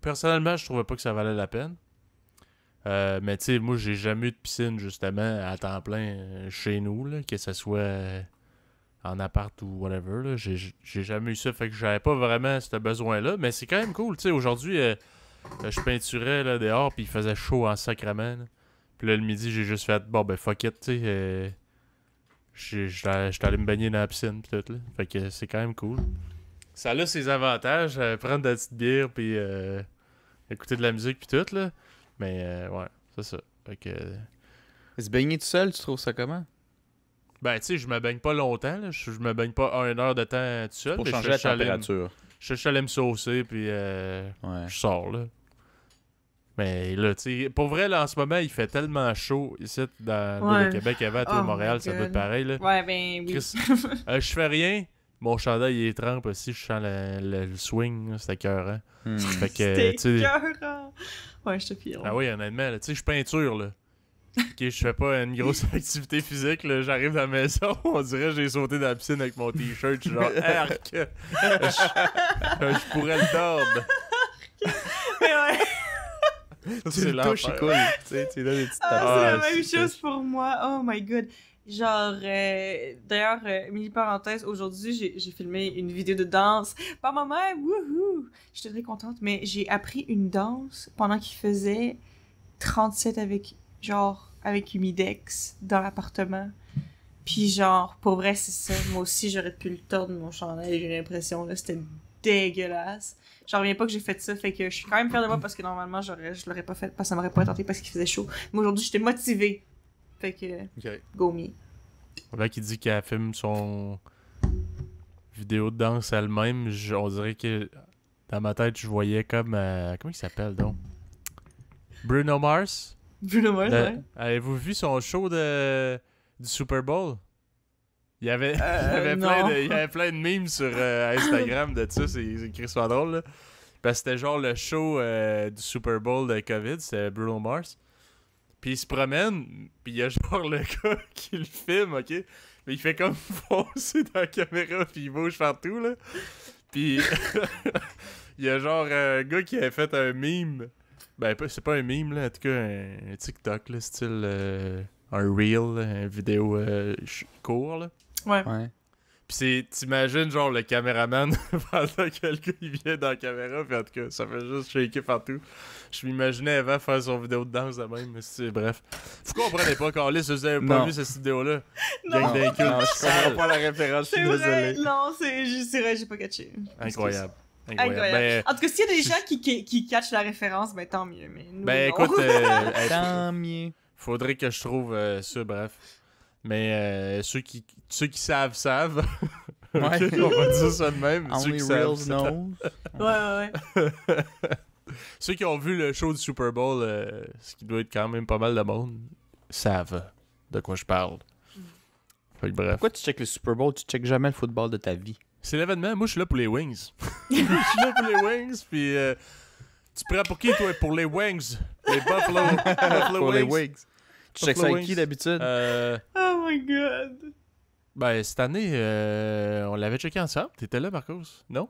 Personnellement, je trouvais pas que ça valait la peine. Mais tu sais, moi, j'ai jamais eu de piscine, justement, à temps plein chez nous, là, que ce soit en appart ou whatever, là. J'ai jamais eu ça, fait que j'avais pas vraiment ce besoin-là. Mais c'est quand même cool, tu sais. Aujourd'hui, je peinturais là, dehors, puis il faisait chaud en sacrament, là. Puis là, le midi, j'ai juste fait, bon, ben, fuck it, tu sais. J'étais allé me baigner dans la piscine, pis tout, là. Fait que c'est quand même cool. Ça a ses avantages, prendre de la petite bière, puis écouter de la musique, puis tout, là. Mais, ouais, c'est ça. Fait que... Se baigner tout seul, tu trouves ça comment? Ben, tu sais, je me baigne pas longtemps, là. Je me baigne pas 1 heure de temps tout seul. Pour mais changer la température. Je suis allé me saucer, puis Ouais. je sors, là. Mais là, tu sais, pour vrai, là, en ce moment, il fait tellement chaud ici, dans le Québec, avant, à Oh Montréal, my ça doit God. être pareil, là. Ouais, ben oui. Chris, je fais rien. Mon chandail, il est trempe aussi. Je sens le swing, là, c'était écœurant. Fait que, C'était tu sais... écœurant. Ouais, je te pire. Ah oui, honnêtement, là, tu sais, je peinture, là. Ok, je fais pas une grosse activité physique, là. J'arrive dans la maison, on dirait que j'ai sauté dans la piscine avec mon t-shirt. Je suis genre, arc! Je pourrais le tordre. Mais ouais. C'est touches, il l'enfer. coule. Tu sais, tu donnes des petites Ah, tapes. c'est la Ah, même c'est- chose pour moi. Oh my god. Genre, d'ailleurs, mini parenthèse, aujourd'hui, j'ai filmé une vidéo de danse par ma mère. Wouhou! J'étais très contente, mais j'ai appris une danse pendant qu'il faisait 37 avec Humidex dans l'appartement. Puis genre, pour vrai, c'est ça. Moi aussi, j'aurais pu le tordre mon chandail, j'ai l'impression, là, c'était dégueulasse. J'en reviens pas que j'ai fait ça, fait que je suis quand même fière de moi parce que normalement, je l'aurais pas fait parce que ça m'aurait pas tenté parce qu'il faisait chaud. Mais aujourd'hui, j'étais motivée. Fait que, Ok. go me. Là, qui dit qu'elle filme son vidéo de danse elle-même, on dirait que dans ma tête, je voyais comme... comment il s'appelle, donc? Bruno Mars? Bruno Mars, ouais. Avez-vous vu son show du Super Bowl? Il y avait, non. il y avait plein de memes sur Instagram de ça, c'est crissement drôle, là. Parce que c'était genre le show du Super Bowl de COVID, c'était Bruno Mars. Puis il se promène, puis il y a genre le gars qui le filme, ok? Mais il fait comme foncer dans la caméra, puis il bouge partout, là. Puis il y a genre un gars qui a fait un meme. Ben, c'est pas un meme, là, en tout cas, un TikTok, là, style un reel, là, une vidéo court, là. Ouais. Ouais. Pis t'imagines genre le caméraman pendant que le gars il vient dans la caméra, pis en tout cas, ça fait juste shaker partout. Je m'imaginais avant faire son vidéo de danse de même, mais bref. Vous comprenez pas, Carlis, vous avez pas Non. vu cette vidéo-là. Non. Gang d'un cul, Non, je sale. comprends pas la référence, je C'est suis vrai, désolé. non, c'est vrai, j'ai pas catché. Incroyable. Incroyable. En tout cas, s'il y a des gens qui catchent la référence, ben tant mieux. Mais nous, Ben non. écoute, Tant mieux. faudrait que je trouve ça, bref. Mais ceux qui savent. Ouais. Ok, on va dire ça de même. Ceux Only qui real savent. knows. Ouais. Ceux qui ont vu le show du Super Bowl, ce qui doit être quand même pas mal de monde, savent de quoi je parle. Fait que bref. Pourquoi tu checkes le Super Bowl? Tu checkes jamais le football de ta vie. C'est l'événement. Moi, je suis là pour les Wings. Je suis là pour les Wings. Puis, tu prends pour qui, toi? Pour les Wings. Les Buffalo Pour Wings. les Wings. Tu checkes ça avec qui d'habitude? Oh my god. Ben, cette année, on l'avait checké ensemble. T'étais là, Marcos? Non?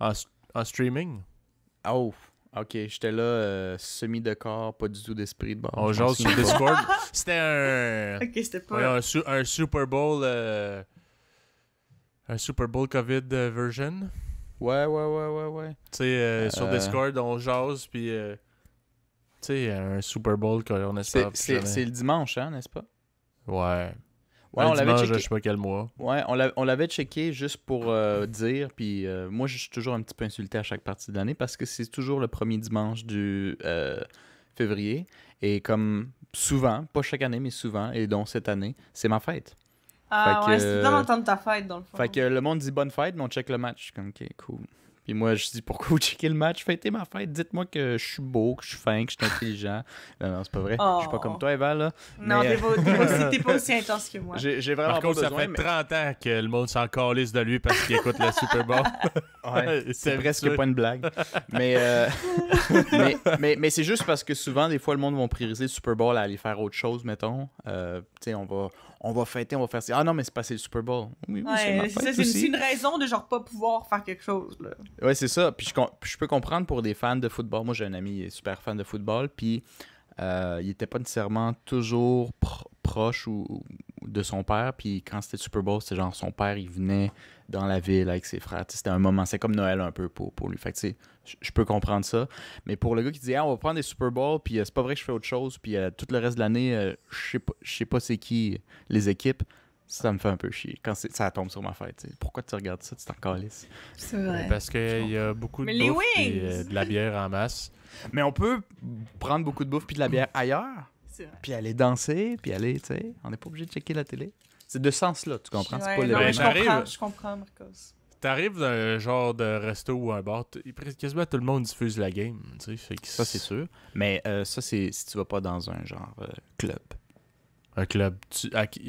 En streaming. Oh, ok. J'étais là, semi de corps, pas du tout d'esprit de bord. On Je m'en jase sur souviens pas. Discord. C'était un... Ok, c'était pas. Ouais, un Super Bowl... un Super Bowl COVID version. Ouais. Tu sais, sur Discord, on jase, puis... tu sais, un Super Bowl qu'on espère plus jamais. C'est le dimanche, hein, n'est-ce pas? Ouais. Ouais, Un on l'avait dimanche, checké. je sais pas quel mois. Ouais, on l'avait checké juste pour dire, puis moi je suis toujours un petit peu insulté à chaque partie de l'année parce que c'est toujours le premier dimanche du février, et comme souvent, pas chaque année mais souvent, et donc cette année, c'est ma fête. Ah Fait ouais, que- c'est dans le temps de ta fête, dans le fond. Fait que le monde dit bonne fête, mais on check le match. Je suis comme, ok, cool. Puis moi, je dis, pourquoi vous checkez le match? Fêtez ma fête. Dites-moi que je suis beau, que je suis fin, que je suis intelligent. Non, c'est pas vrai. Je suis pas comme toi, Eva, là. Non, mais, t'es pas aussi intense que moi. J'ai vraiment Par pas contre, ça besoin. fait 30 ans que le monde s'en calisse de lui parce qu'il écoute le Super Bowl. Ouais, c'est C'est presque habitué. pas une blague. Mais, mais c'est juste parce que souvent, des fois, le monde va prioriser le Super Bowl à aller faire autre chose, mettons. Tu sais, on va fêter, on va faire ça. Ah non, mais c'est passé le Super Bowl. Oui, c'est ma Ouais, fête c'est ça, aussi. c'est une raison de genre pas pouvoir faire quelque chose, là. Ouais, c'est ça. Puis je peux comprendre pour des fans de football. Moi, j'ai un ami, il est super fan de football. Puis il était pas nécessairement toujours proche ou de son père. Puis quand c'était Super Bowl, c'était genre son père, il venait dans la ville avec ses frères. Tu sais, c'était un moment, c'est comme Noël un peu pour lui. Fait que tu sais, je peux comprendre ça. Mais pour le gars qui dit, ah, on va prendre des Super Bowl, puis c'est pas vrai que je fais autre chose, puis tout le reste de l'année, je sais pas c'est qui les équipes. Ça me fait un peu chier quand ça tombe sur ma fête. T'sais. Pourquoi tu regardes ça? Tu t'en calisses. C'est vrai. Parce qu'il y a beaucoup de Mais les bouffe et Wings! de la bière en masse. Mais on peut prendre beaucoup de bouffe puis de la bière ailleurs, C'est vrai. puis aller danser, puis aller, tu sais. On n'est pas obligé de checker la télé. C'est de ce sens-là, tu comprends? C'est Ouais, pas non, le... mais j'arrive. je comprends, Marcos. T'arrives dans un genre de resto ou un bar, quasiment tout le monde diffuse la game. Tu sais, fait que Ça, c'est sûr. Mais ça, c'est si tu vas pas dans un genre club. Un club.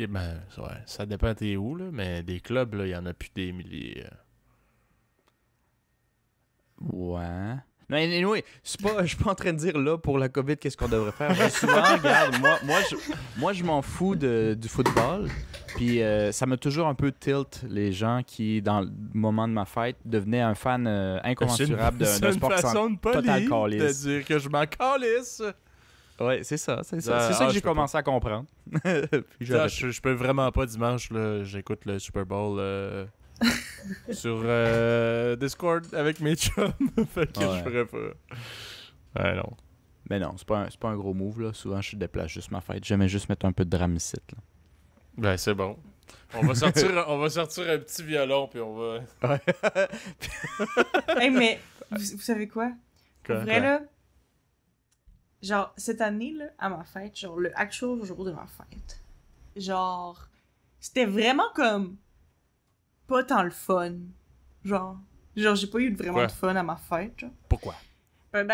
Ben, ouais, ça dépend t'es où, là, mais des clubs, là, il y en a plus des milliers. Ouais. Non, anyway, je suis pas en train de dire là pour la COVID qu'est-ce qu'on devrait faire. Je dis souvent, regarde, moi je m'en fous du football. Puis ça m'a toujours un peu tilt les gens qui, dans le moment de ma fête, devenaient un fan incommensurable d'un sport qui façon sent de total polie de calice. dire que je m'en calisse. Ouais, c'est ça. C'est Ah, ça que je j'ai peux commencé à comprendre. Puis Ça, j'arrête. je peux vraiment pas dimanche, là, j'écoute le Super Bowl sur Discord avec mes chums. Fait que Ouais. je ferais pas. Ouais, non. Mais non, c'est pas un gros move, là. Souvent, je déplace juste ma fête. J'aimais juste mettre un peu de drame ici, là. Ben, c'est bon. On va sortir un petit violon, puis on va... Hey, mais vous savez quoi? Pour Quoi? vrai, là, genre, cette année, là, à ma fête, genre, le actual jour de ma fête, genre, c'était vraiment comme pas tant le fun. Genre, j'ai pas eu vraiment Quoi? de fun à ma fête, genre. Pourquoi? Ben,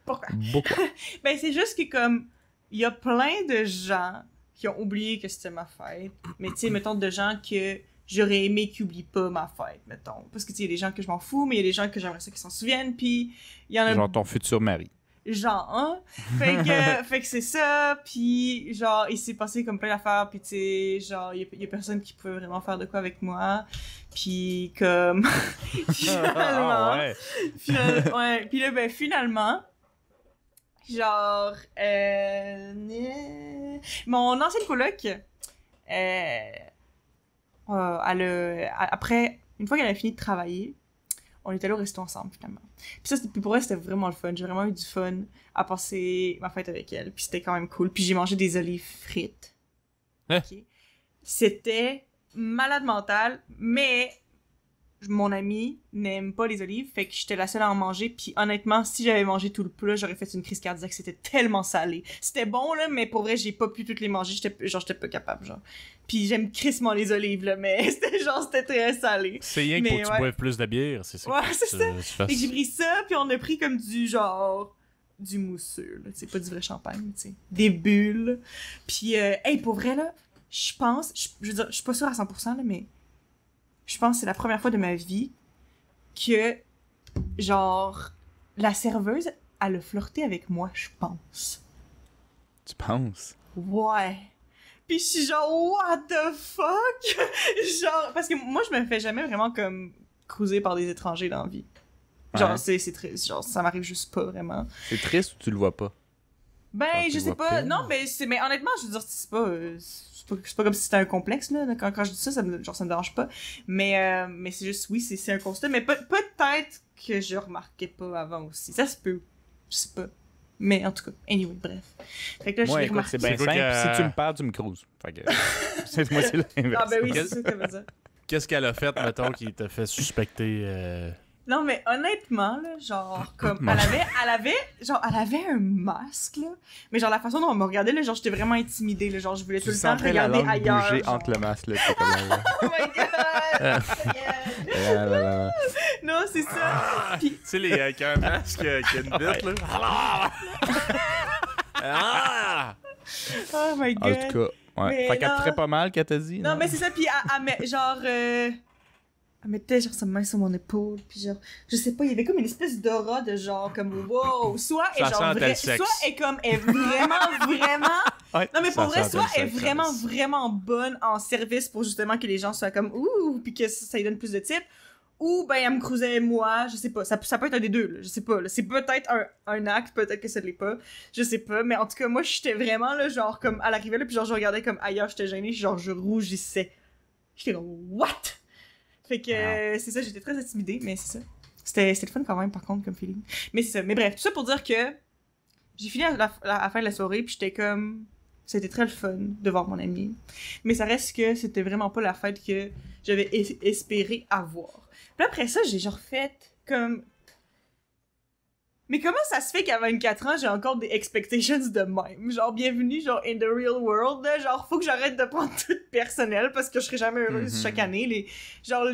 pourquoi? Beaucoup. Ben, c'est juste que, comme, il y a plein de gens qui ont oublié que c'était ma fête. Mais, tu sais, mettons, de gens que j'aurais aimé qu'ils oublient pas ma fête, mettons. Parce que, tu sais, il y a des gens que je m'en fous, mais il y a des gens que j'aimerais ça qu'ils s'en souviennent, puis il y en a... Genre ton futur mari. Genre, hein? Fait que c'est ça, puis genre, il s'est passé comme plein d'affaires, puis tu sais, genre, il y a personne qui pouvait vraiment faire de quoi avec moi, puis comme... finalement... Ah, ouais. Ouais, puis là, ben, finalement, genre, mon ancienne coloc, après, une fois qu'elle a fini de travailler, on est allé au resto ensemble, finalement. Puis ça, pour elle, c'était vraiment le fun. J'ai vraiment eu du fun à passer ma fête avec elle. Puis c'était quand même cool. Puis j'ai mangé des olives frites. Hein? Ok. C'était malade mental, mais mon ami n'aime pas les olives, fait que j'étais la seule à en manger, puis honnêtement, si j'avais mangé tout le plat, j'aurais fait une crise cardiaque, c'était tellement salé. C'était bon, là, mais pour vrai, j'ai pas pu toutes les manger, j'étais pas capable, genre. Puis j'aime crissement les olives, là, mais c'était très salé. C'est rien que pour que tu boives plus de bière, c'est ça. Ouais, c'est ça. Fait Fait que j'ai pris ça, puis on a pris comme du genre... du mousseux, là, tu sais, pas du vrai champagne, tu sais. Des bulles. Puis, hey, pour vrai, là, je pense... Je veux dire, je suis pas sûre à 100%, là, mais... Je pense que c'est la première fois de ma vie que, genre, la serveuse, elle a flirté avec moi, je pense. Tu penses? Ouais. Puis je suis genre, what the fuck? Genre, parce que moi, je me fais jamais vraiment comme cruiser par des étrangers dans la vie. Genre, Ouais. c'est triste. Genre, ça m'arrive juste pas vraiment. C'est triste ou tu le vois pas? Ben, Genre, tu je le sais vois pas. pas. Non, mais honnêtement, je veux dire, c'est pas comme si c'était un complexe, là. Quand je dis ça, ça me dérange pas. Mais c'est juste, oui, c'est un constat. Mais peut-être que je remarquais pas avant aussi. Ça se peut. Je sais pas. Mais en tout cas, anyway, bref. Fait que là, Moi, je l'ai écoute, remarqué. c'est bien C'est quoi simple. que- Si tu me perds, tu me cruises. Fait que... moi, c'est l'inverse. Ah ben oui, c'est ça que ça veut dire. Qu'est-ce qu'elle a fait, mettons, qui t'a fait suspecter Non, mais honnêtement, là, genre, comme, elle avait un masque, là, mais genre, la façon dont on me regardait, là, genre, j'étais vraiment intimidée, là, genre, je voulais tout Tu le temps sentais la regarder langue ailleurs. bouger genre. entre le masque, là. t'es comme là. Oh my god! Yeah. Là, là, là. Non, c'est ça. Puis, Tu sais, avec un masque qui a une bite, là. Ah! oh my god. En tout cas, ouais. Mais Fait qu'elle non. te ferait pas mal qu'elle t'a dit? Non, mais c'est ça, puis elle mettait genre sa main sur mon épaule, puis genre, je sais pas, il y avait comme une espèce d'aura de genre, comme wow, soit Ça est genre sentait vrai, le sexe. soit est vraiment, Ouais, non mais ça pour vrai, sentait soit le est sexe, vraiment, ça. vraiment bonne en service pour justement que les gens soient comme ouh, puis que ça lui donne plus de type, ou ben elle me cruisait moi, je sais pas, ça peut être un des deux, là, je sais pas, là. C'est peut-être un acte, peut-être que ça l'est pas, je sais pas, mais en tout cas, moi j'étais vraiment là, genre comme, à l'arrivée là, puis genre je regardais comme ailleurs, j'étais gênée, genre je rougissais. J'étais comme what? Fait que c'est ça, j'étais très intimidée, mais c'est ça. C'était le fun quand même, par contre, comme feeling. Mais c'est ça. Mais bref, tout ça pour dire que j'ai fini à la fin de la soirée, puis j'étais comme... C'était très le fun de voir mon ami. Mais ça reste que c'était vraiment pas la fête que j'avais espéré avoir. Puis après ça, j'ai genre fait comme... Mais comment ça se fait qu'à 24 ans, j'ai encore des expectations de même? Genre, bienvenue, genre, in the real world, là. Genre, faut que j'arrête de prendre tout personnel parce que je serai jamais heureuse chaque année. Genre,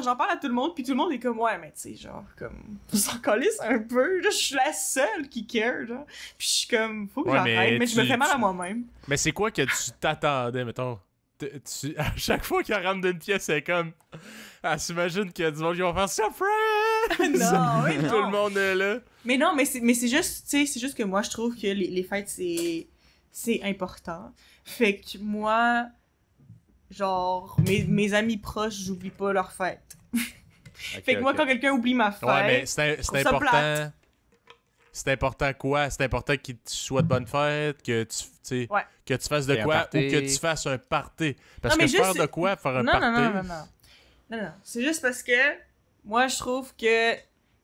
j'en parle à tout le monde, puis tout le monde est comme, ouais, mais tu sais, genre, comme, on s'en calisse un peu, là, je suis la seule qui care, genre. Puis je suis comme, faut que Ouais, j'arrête, mais je me fais mal à tu- moi-même. Mais c'est quoi que tu t'attendais, mettons? À chaque fois qu'elle rentre d'une pièce, c'est comme... Elle s'imagine qu'il y a du monde qui va faire surprise! Non, oui, non. Tout le monde est là. Mais non, mais c'est juste, tu sais, c'est juste que moi, je trouve que les fêtes, c'est important. Fait que moi, genre, mes amis proches, j'oublie pas leurs fêtes. Fait que moi, quand quelqu'un oublie ma fête, Ouais, mais trouve c'est ça important. plate. C'est important quoi? C'est important qu'il te souhaite bonne fête, que tu sais, Ouais. que tu fasses de Et un quoi ou party. que tu fasses un party. Parce Non, que mais faire juste- de quoi, faire un non, party. non. C'est juste parce que moi, je trouve que,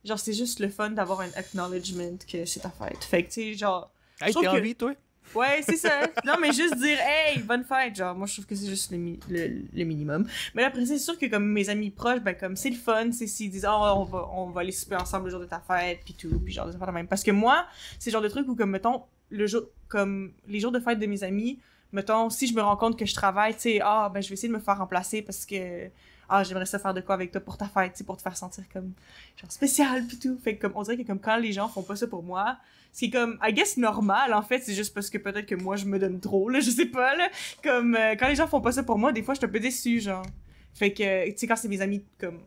genre, c'est juste le fun d'avoir un acknowledgement que c'est ta fête. Fait que, tu sais, genre, Hey, trouve t'es en que- vie, toi? ouais, c'est ça. Non, mais juste dire, hey, bonne fête. Genre, moi, je trouve que c'est juste le minimum. Mais là, après, c'est sûr que, comme mes amis proches, ben, comme c'est le fun, c'est s'ils disent, oh, on va aller souper ensemble le jour de ta fête, puis tout, puis genre, des affaires de même. Parce que moi, c'est le genre de truc où, comme, mettons, comme les jours de fête de mes amis, mettons, si je me rends compte que je travaille, tu sais, ben, je vais essayer de me faire remplacer parce que, j'aimerais ça faire de quoi avec toi pour ta fête, tu sais, pour te faire sentir comme, genre, spécial, pis tout. Fait que, comme, on dirait que, comme, quand les gens font pas ça pour moi, c'est comme, I guess, normal, en fait, c'est juste parce que peut-être que moi, je me donne trop, là, je sais pas, là. Comme, quand les gens font pas ça pour moi, des fois, je suis un peu déçue, genre. Fait que, tu sais, quand c'est mes amis, comme,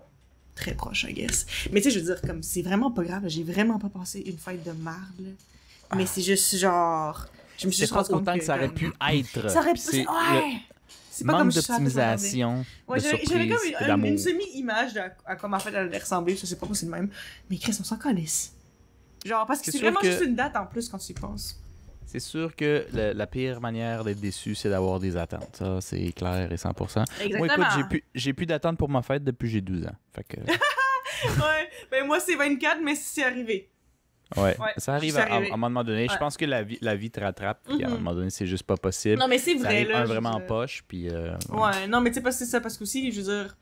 très proches, I guess. Mais tu sais, je veux dire, comme, c'est vraiment pas grave, là, j'ai vraiment pas passé une fête de marde, là. Mais c'est juste, genre, je me suis C'est juste pas rendu compte autant que ça aurait comme, pu être. Ça aurait pu, C'est ouais! C'est le pas comme manque je suis à la place de regarder. d'optimisation, Ouais, de j'avais surprise comme et une d'amour. semi-image de à quoi ma fête allait ressembler, je sais pas si c'est le même. Mais Chris, on s'en calisse. Genre, parce que C'est c'est sûr vraiment que- juste une date en plus quand tu y penses. C'est sûr que la pire manière d'être déçu, c'est d'avoir des attentes. Ça, c'est clair et 100%. Exactement. Moi, écoute, j'ai plus d'attentes pour ma fête depuis que j'ai 12 ans. Fait que, Ouais, ben moi c'est 24, mais c'est arrivé. ouais, Ouais, ça arrive c'est à arrivé. un moment donné. Je Ouais. pense que la vie te rattrape. Puis à un Mhm. moment donné, c'est juste pas possible. Non, mais c'est Ça vrai, arrive là. un je vraiment veux en dire. poche. Puis, Ouais, non, mais tu sais, parce que c'est ça, parce qu'aussi, je veux dire,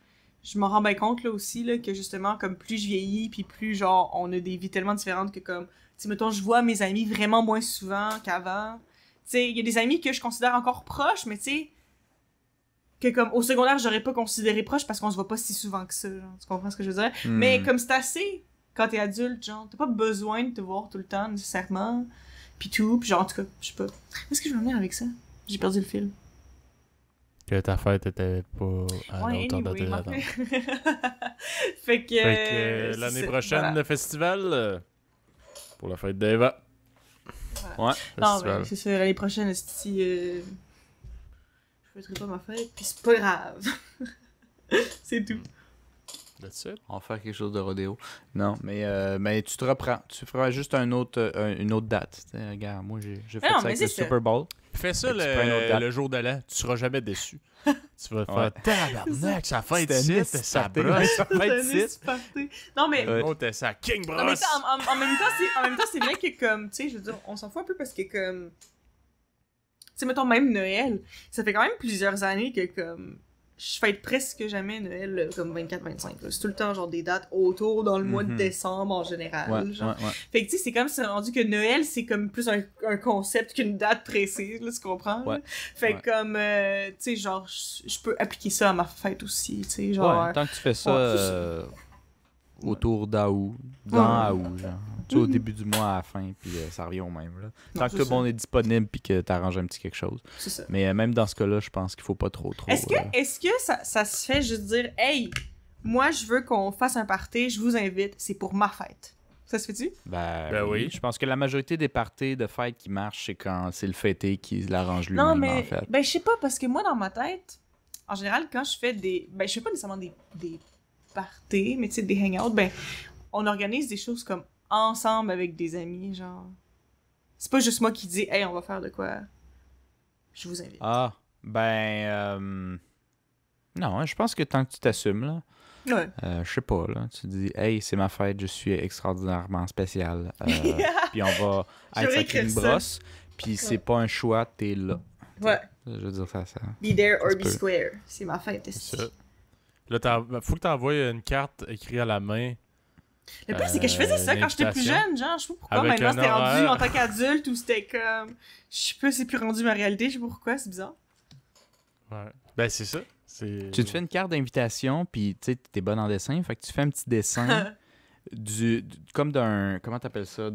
je m'en rends bien compte, là, aussi, là, que justement, comme plus je vieillis, puis plus, genre, on a des vies tellement différentes que, comme, tu sais, mettons, je vois mes amis vraiment moins souvent qu'avant. Tu sais, il y a des amis que je considère encore proches, mais tu sais, que comme, au secondaire, j'aurais pas considéré proche parce qu'on se voit pas si souvent que ça, genre. Tu comprends ce que je veux dire? Mais comme c'est assez, quand t'es adulte, genre, t'as pas besoin de te voir tout le temps, nécessairement, pis tout, pis genre, en tout cas, je sais pas. Où est-ce que je veux en venir avec ça? J'ai perdu le fil. Que ta fête était pas à la hauteur de tes anyway, attentes. Fait que... Fait que l'année prochaine, voilà. le festival pour la fête d'Eva. Ouais. Non, Festival. mais c'est ça, l'année prochaine, si je fêterai pas ma fête, pis c'est pas grave. C'est tout. That's it. On va faire quelque chose de rodéo. Non, mais tu te reprends. Tu feras juste une autre date. T'sais, regarde, moi, j'ai fait non, ça mais avec c'est le ça. Super Bowl. Fais ça Fait que tu prends une autre date. le jour de l'an. Tu seras jamais déçu. Tu vas Ouais. faire tabarnak, ça fête C'était ici, nice, ça party. brosse. Ça C'est fête un ici. esti party. Non, mais... Ouais. Oh, t'es ça, King Non, mais Bross. ça, en même temps, c'est vrai que, comme, tu sais, je veux dire, on s'en fout un peu parce que, comme... Tu sais, mettons, même Noël, ça fait quand même plusieurs années que, comme... Je fête presque jamais Noël, là, comme 24-25. C'est tout le temps, genre, des dates autour dans le mois de décembre, en général. Ouais, genre. ouais. Fait que, tu sais, c'est comme si c'est rendu que Noël, c'est comme plus un concept qu'une date précise, là, tu comprends? Ouais. Là? Fait Ouais. que, comme, tu sais, genre, je peux appliquer ça à ma fête aussi, tu sais, genre... Ouais, tant que tu fais ça ouais, c'est autour d'Août, dans Ouais. Août, genre. Tu sais, au début du mois à la fin, puis ça revient au même. Là. Non, Tant que c'est tout le ça. monde est disponible puis que tu arranges un petit quelque chose. C'est ça. Mais même dans ce cas-là, je pense qu'il faut pas trop. Est-ce que ça se fait juste dire, hey, moi, je veux qu'on fasse un party, je vous invite, c'est pour ma fête. Ça se fait-tu? Ben oui. Je pense que la majorité des parties de fête qui marchent, c'est quand c'est le fêté qui l'arrange Non, lui-même, mais, en fait. ben, je sais pas, parce que moi, dans ma tête, en général, quand je fais je fais pas nécessairement des parties, mais tu sais, des hangouts, ben, on organise des choses comme ensemble avec des amis, genre. C'est pas juste moi qui dis, hey, on va faire de quoi. Je vous invite. Ah, non, je pense que tant que tu t'assumes, là, Ouais. je sais pas, là, tu dis, hey, c'est ma fête, je suis extraordinairement spécial. Puis on va Je être vais sacré une écrire ça. brosse, puis c'est pas un choix, t'es là. Ouais. Je veux dire ça. Be there or se be peut. square. C'est ma fête, C'est esti. ça. Là, faut que t'envoies une carte écrite à la main. Le pire, c'est que je faisais ça quand j'étais plus l'invitation. jeune, genre, je sais pas pourquoi Avec maintenant un c'était rendu horaire. en tant qu'adulte ou c'était comme. Je sais pas, c'est plus rendu ma réalité, je sais pas pourquoi, c'est bizarre. Ouais. Ben, c'est ça. C'est... Tu te fais une carte d'invitation, puis tu sais, t'es bonne en dessin, fait que tu fais un petit dessin comme d'un. Comment t'appelles ça?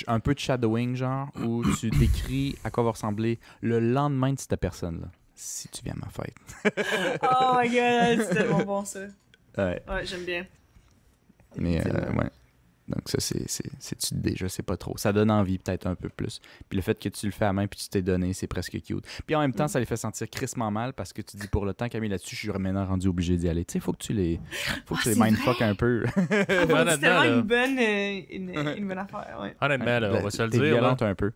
Un peu de shadowing, genre, où tu décris à quoi va ressembler le lendemain de cette personne-là. Si tu viens à ma fête. Oh my god, c'est tellement bon ça. Ouais. Ouais, j'aime bien. Mais ouais. Donc ça, c'est déjà, c'est pas trop. Ça donne envie peut-être un peu plus. Puis le fait que tu le fais à main puis tu t'es donné, c'est presque cute. Puis en même temps, ça les fait sentir crissement mal parce que tu dis pour le temps qu'a mis là-dessus, je suis maintenant rendu obligé d'y aller. Tu sais, faut que tu les c'est mindfuck vrai. un peu. C'est tellement là. une bonne affaire, ouais. Honnêtement, là, on va se le T'es dire. là. violente un peu.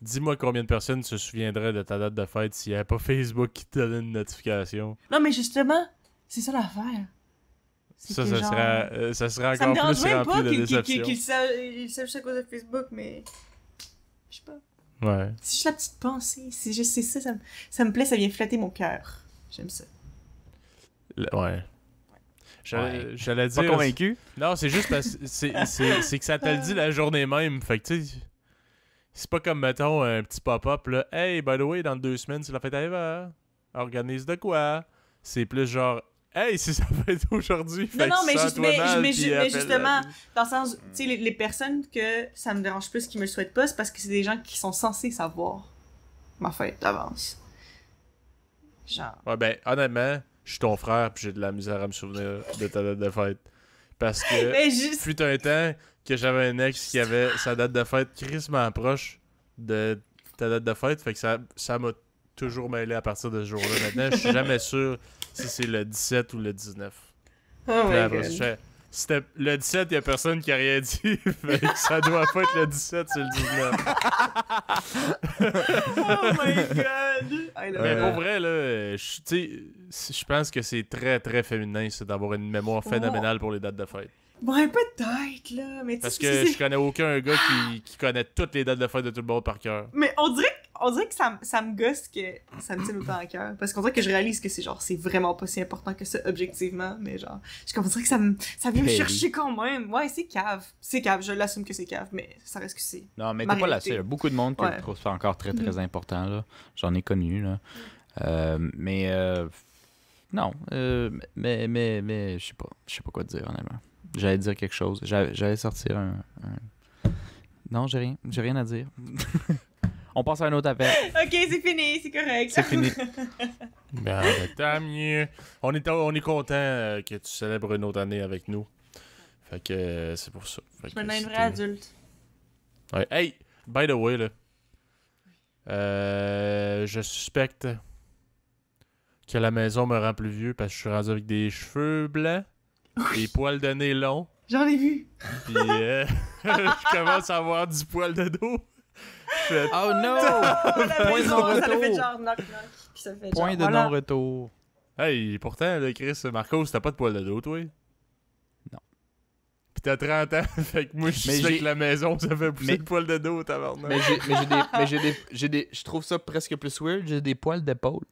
Dis-moi combien de personnes se souviendraient de ta date de fête s'il n'y avait pas Facebook qui te donnait une notification. Non, mais justement, c'est ça l'affaire. C'est Ça, que ça, genre- ça serait Ça me encore dérange plus même pas rempli de qu'ils déception. ils savent juste à cause de Facebook, mais. Je sais pas. Ouais. C'est juste la petite pensée. C'est juste c'est ça, ça me plaît, ça vient flatter mon cœur. J'aime ça. Ouais. J'allais Pas dire... convaincu? Non, c'est juste parce que c'est que ça te le dit la journée même. Fait que, tu sais, c'est pas comme, mettons, un petit pop-up, là. Hey, by the way, dans 2 semaines, c'est la fête à Eva. Organise de quoi? C'est plus genre, hey, c'est sa fête aujourd'hui. Fait Non, que mais, sens-toi mal, mais puis appelle- justement, dans le sens, tu sais, les personnes que ça me dérange plus qui me le souhaitent pas, c'est parce que c'est des gens qui sont censés savoir ma fête d'avance. Genre. Ouais, ben, honnêtement, je suis ton frère, puis j'ai de la misère à me souvenir de ta date de fête. Parce que, Mais juste. fut un temps que j'avais un ex qui avait sa date de fête crissement proche de ta date de fête, fait que ça m'a toujours mêlé à partir de ce jour-là. Maintenant, je suis jamais sûr si c'est le 17 ou le 19. Oh Puis my après, god. je fais, c'était le 17, il y a personne qui a rien dit. Fait que ça doit pas être le 17, c'est le 19. Oh my god. I love Mais it. pour vrai, là, je pense que c'est très, très féminin, ça, d'avoir une mémoire phénoménale pour les dates de fête. Ouais, peut-être, là. Mais tu Parce sais, que je connais aucun gars qui connaît toutes les dates de fête de tout le monde par cœur. Mais on dirait que ça me gosse que ça me tienne autant à cœur. Parce qu'on dirait que je réalise que c'est genre, c'est vraiment pas si important que ça, objectivement. Mais genre, on dirait que ça vient me chercher quand même. Ouais, c'est cave. C'est cave, je l'assume que c'est cave, mais ça reste que c'est. Non, mais t'es pas la seule. Il y a beaucoup de monde qui Ouais. trouve ça encore très, très important, là. J'en ai connu, là. Non. Mais je sais pas. Je sais pas quoi te dire, honnêtement. J'allais dire quelque chose. J'allais sortir un... Non, j'ai rien. J'ai rien à dire. On passe à un autre appel. Ok, c'est fini, c'est correct. C'est fini. Ben, tant mieux. On est content que tu célèbres une autre année avec nous. Fait que c'est pour ça. Fait Je que me un c'est vrai tout. adulte. Ouais. Hey, by the way, là. Je suspecte que la maison me rend plus vieux parce que je suis rendu avec des cheveux blancs, des poils de nez longs, J'en ai vu. puis je commence à avoir du poil de dos. Je fais, Oh non! La Point de maison, ça l'a fait non-retour. genre knock knock. Puis ça fait Point genre, de voilà. non-retour. Hey, pourtant, là, Chris, Marcos, t'as pas de poil de dos, toi? Non. Pis t'as 30 ans, fait que moi, je Mais suis j'ai- avec la maison, ça fait pousser Mais- le poil de dos, tabarnak. j'ai des... Je trouve ça presque plus weird. J'ai des poils d'épaule.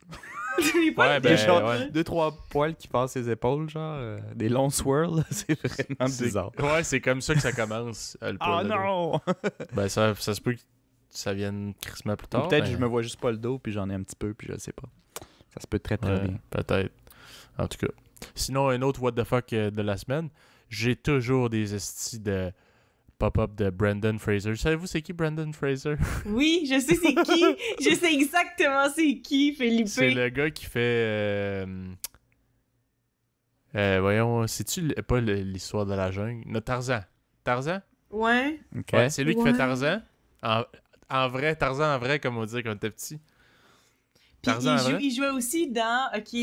Les poils Ouais, de- ben, J'ai genre ouais. 2-3 poils qui passent ses épaules, genre des longs swirls. là. C'est vraiment C'est- bizarre. Ouais, c'est comme ça que ça commence, le Oh poil de dos. non! Ben, ça se peut que ça vienne crissement plus Ou tard. peut-être mais- je me vois juste pas le dos, puis j'en ai un petit peu, puis je le sais pas. Ça se peut très très Ouais, bien. peut-être. En tout cas. Sinon, un autre what the fuck de la semaine. J'ai toujours des estis de pop-up de Brendan Fraser. Savez-vous c'est qui Brendan Fraser? Oui, je sais c'est qui. Je sais exactement c'est qui, Philippe. C'est le gars qui fait... voyons, c'est-tu pas l'histoire de la jungle? Non, Tarzan. Tarzan? Ouais. Ok. Ouais, c'est lui qui Ouais. fait Tarzan. En vrai, Tarzan en vrai, comme on dit quand on était petit. Puis Tarzan en vrai? il jouait aussi dans, ok.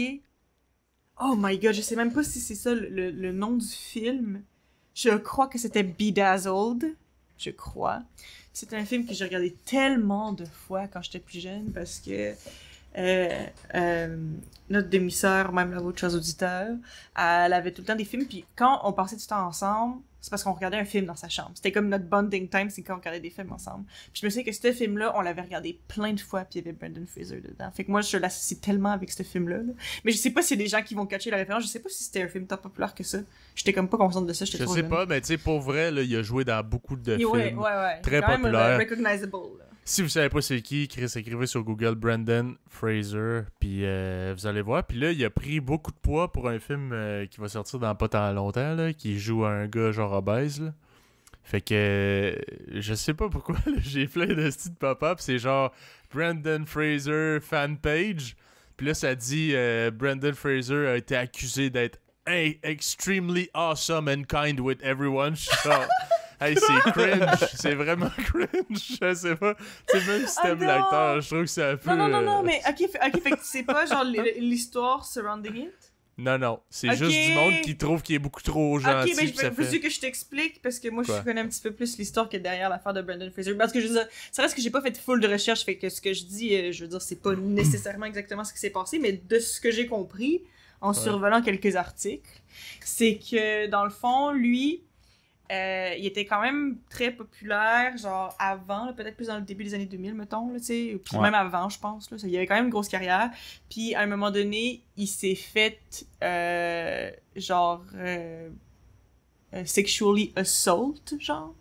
Oh my god, je sais même pas si c'est ça le nom du film. Je crois que c'était Bedazzled. Je crois. C'est un film que j'ai regardé tellement de fois quand j'étais plus jeune parce que notre demi-sœur, même la vôtre, chers auditeurs, elle avait tout le temps des films. Puis quand on passait du temps ensemble, c'est parce qu'on regardait un film dans sa chambre. C'était comme notre bonding time, c'est quand on regardait des films ensemble. Puis je me souviens que ce film-là, on l'avait regardé plein de fois, puis il y avait Brendan Fraser dedans. Fait que moi, je l'associe tellement avec ce film-là. Là. Mais je sais pas s'il y a des gens qui vont catcher la référence. Je sais pas si c'était un film tant populaire que ça. J'étais comme pas consciente de ça. J'étais Je trop sais jeune. pas, mais tu sais, pour vrai, là, il a joué dans beaucoup de Et ouais, films. ouais. très Quand même, populaire. recognizable. Là. Si vous savez pas c'est qui, Chris, écrivez sur Google Brendan Fraser, puis vous allez voir. Puis là, il a pris beaucoup de poids pour un film qui va sortir dans pas tant longtemps, là, qui joue un gars genre obèse, là. Fait que je sais pas pourquoi là, j'ai plein de styles de pop-up, c'est genre Brendan Fraser fan page. Puis là, ça dit Brendan Fraser a été accusé d'être extremely awesome and kind with everyone. Je suis genre, hey, c'est cringe. C'est vraiment cringe. Je sais pas. Tu sais, même si t'aimes non! l'acteur, je trouve que c'est un peu. Non, mais ok, fait que c'est pas genre l'histoire surrounding it? Non. C'est Ok. juste du monde qui trouve qu'il est beaucoup trop gentil. Ok, mais puis ça veux-tu fait... que je t'explique? Parce que moi, Quoi? je connais un petit peu plus l'histoire que derrière l'affaire de Brendan Fraser. Parce que je veux dire, ça reste que j'ai pas fait full de recherche, fait que ce que je dis, je veux dire, c'est pas nécessairement exactement ce qui s'est passé, mais de ce que j'ai compris, en survolant quelques articles, c'est que, dans le fond, lui, il était quand même très populaire, genre avant, là, peut-être plus dans le début des années 2000, mettons, là, tu sais, puis Ouais. même avant, je pense, là, il y avait quand même une grosse carrière, puis à un moment donné, il s'est fait, sexually assault, genre,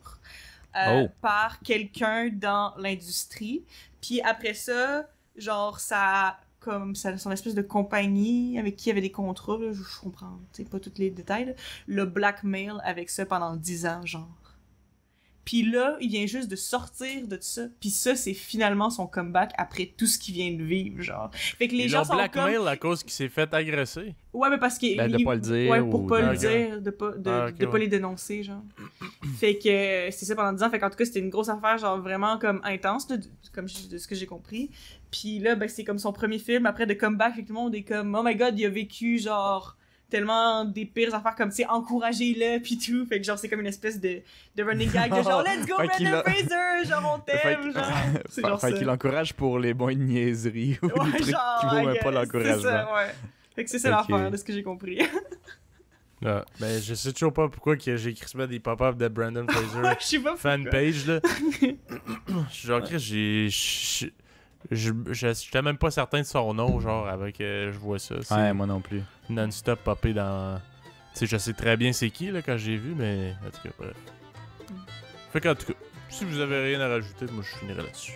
par quelqu'un dans l'industrie, puis après ça, genre, son espèce de compagnie avec qui il y avait des contrats, là, je comprends, tu sais, pas tous les détails, là, le blackmail avec ça pendant 10 ans, genre. Puis là, il vient juste de sortir de ça, puis ça, c'est finalement son comeback après tout ce qu'il vient de vivre, genre. Fait que les Ils gens l'ont sont blackmail comme... à cause qu'il s'est fait agresser. Ouais, mais parce que... Ben, de pas le dire, Ouais, pour ou pas de- le Ok. dire, de pas ouais. les dénoncer, genre. Fait que c'est ça pendant 10 ans, fait qu'en tout cas, c'était une grosse affaire, genre vraiment comme intense, là, de ce que j'ai compris. Puis là, ben, c'est comme son premier film, après de comeback, fait que tout le monde est comme, oh my god, il a vécu, genre, tellement des pires affaires comme, tu sais, encouragez-le, pis tout. Fait que genre, c'est comme une espèce de running gag de genre, let's go, Fait qu'il Brendan a- Fraser, genre, on t'aime, genre. C'est genre Fait ça. qu'il encourage pour les bonnes niaiseries ou Ouais, des trucs genre, qui vaut I même pas guess, c'est l'encouragement. ça, ouais. Fait que c'est ça Ok. l'affaire, de ce que j'ai compris. Ah, mais je sais toujours pas pourquoi que j'ai écrit ça des pop-up de Brendan Fraser. Ouais, je sais pas pourquoi. Fanpage, là. Genre, Chris, J'étais même pas certain de son nom, genre, avec je vois ça. C'est Ouais, moi non plus. non-stop popé dans... Tu sais, je sais très bien c'est qui, là, quand j'ai vu, mais... En tout cas, bref. Fait qu'en tout cas, si vous avez rien à rajouter, moi, je finirai là-dessus.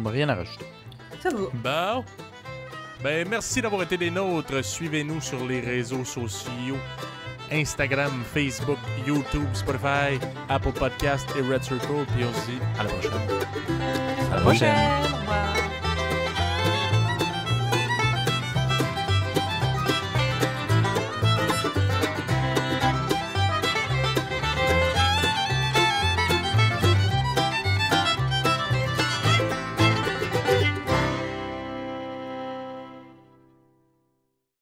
Rien à rajouter. Ça va. Bon. Ben, merci d'avoir été des nôtres. Suivez-nous sur les réseaux sociaux. Instagram, Facebook, YouTube, Spotify, Apple Podcast et Red Circle. Puis on se dit à la prochaine. À la prochaine. Au revoir.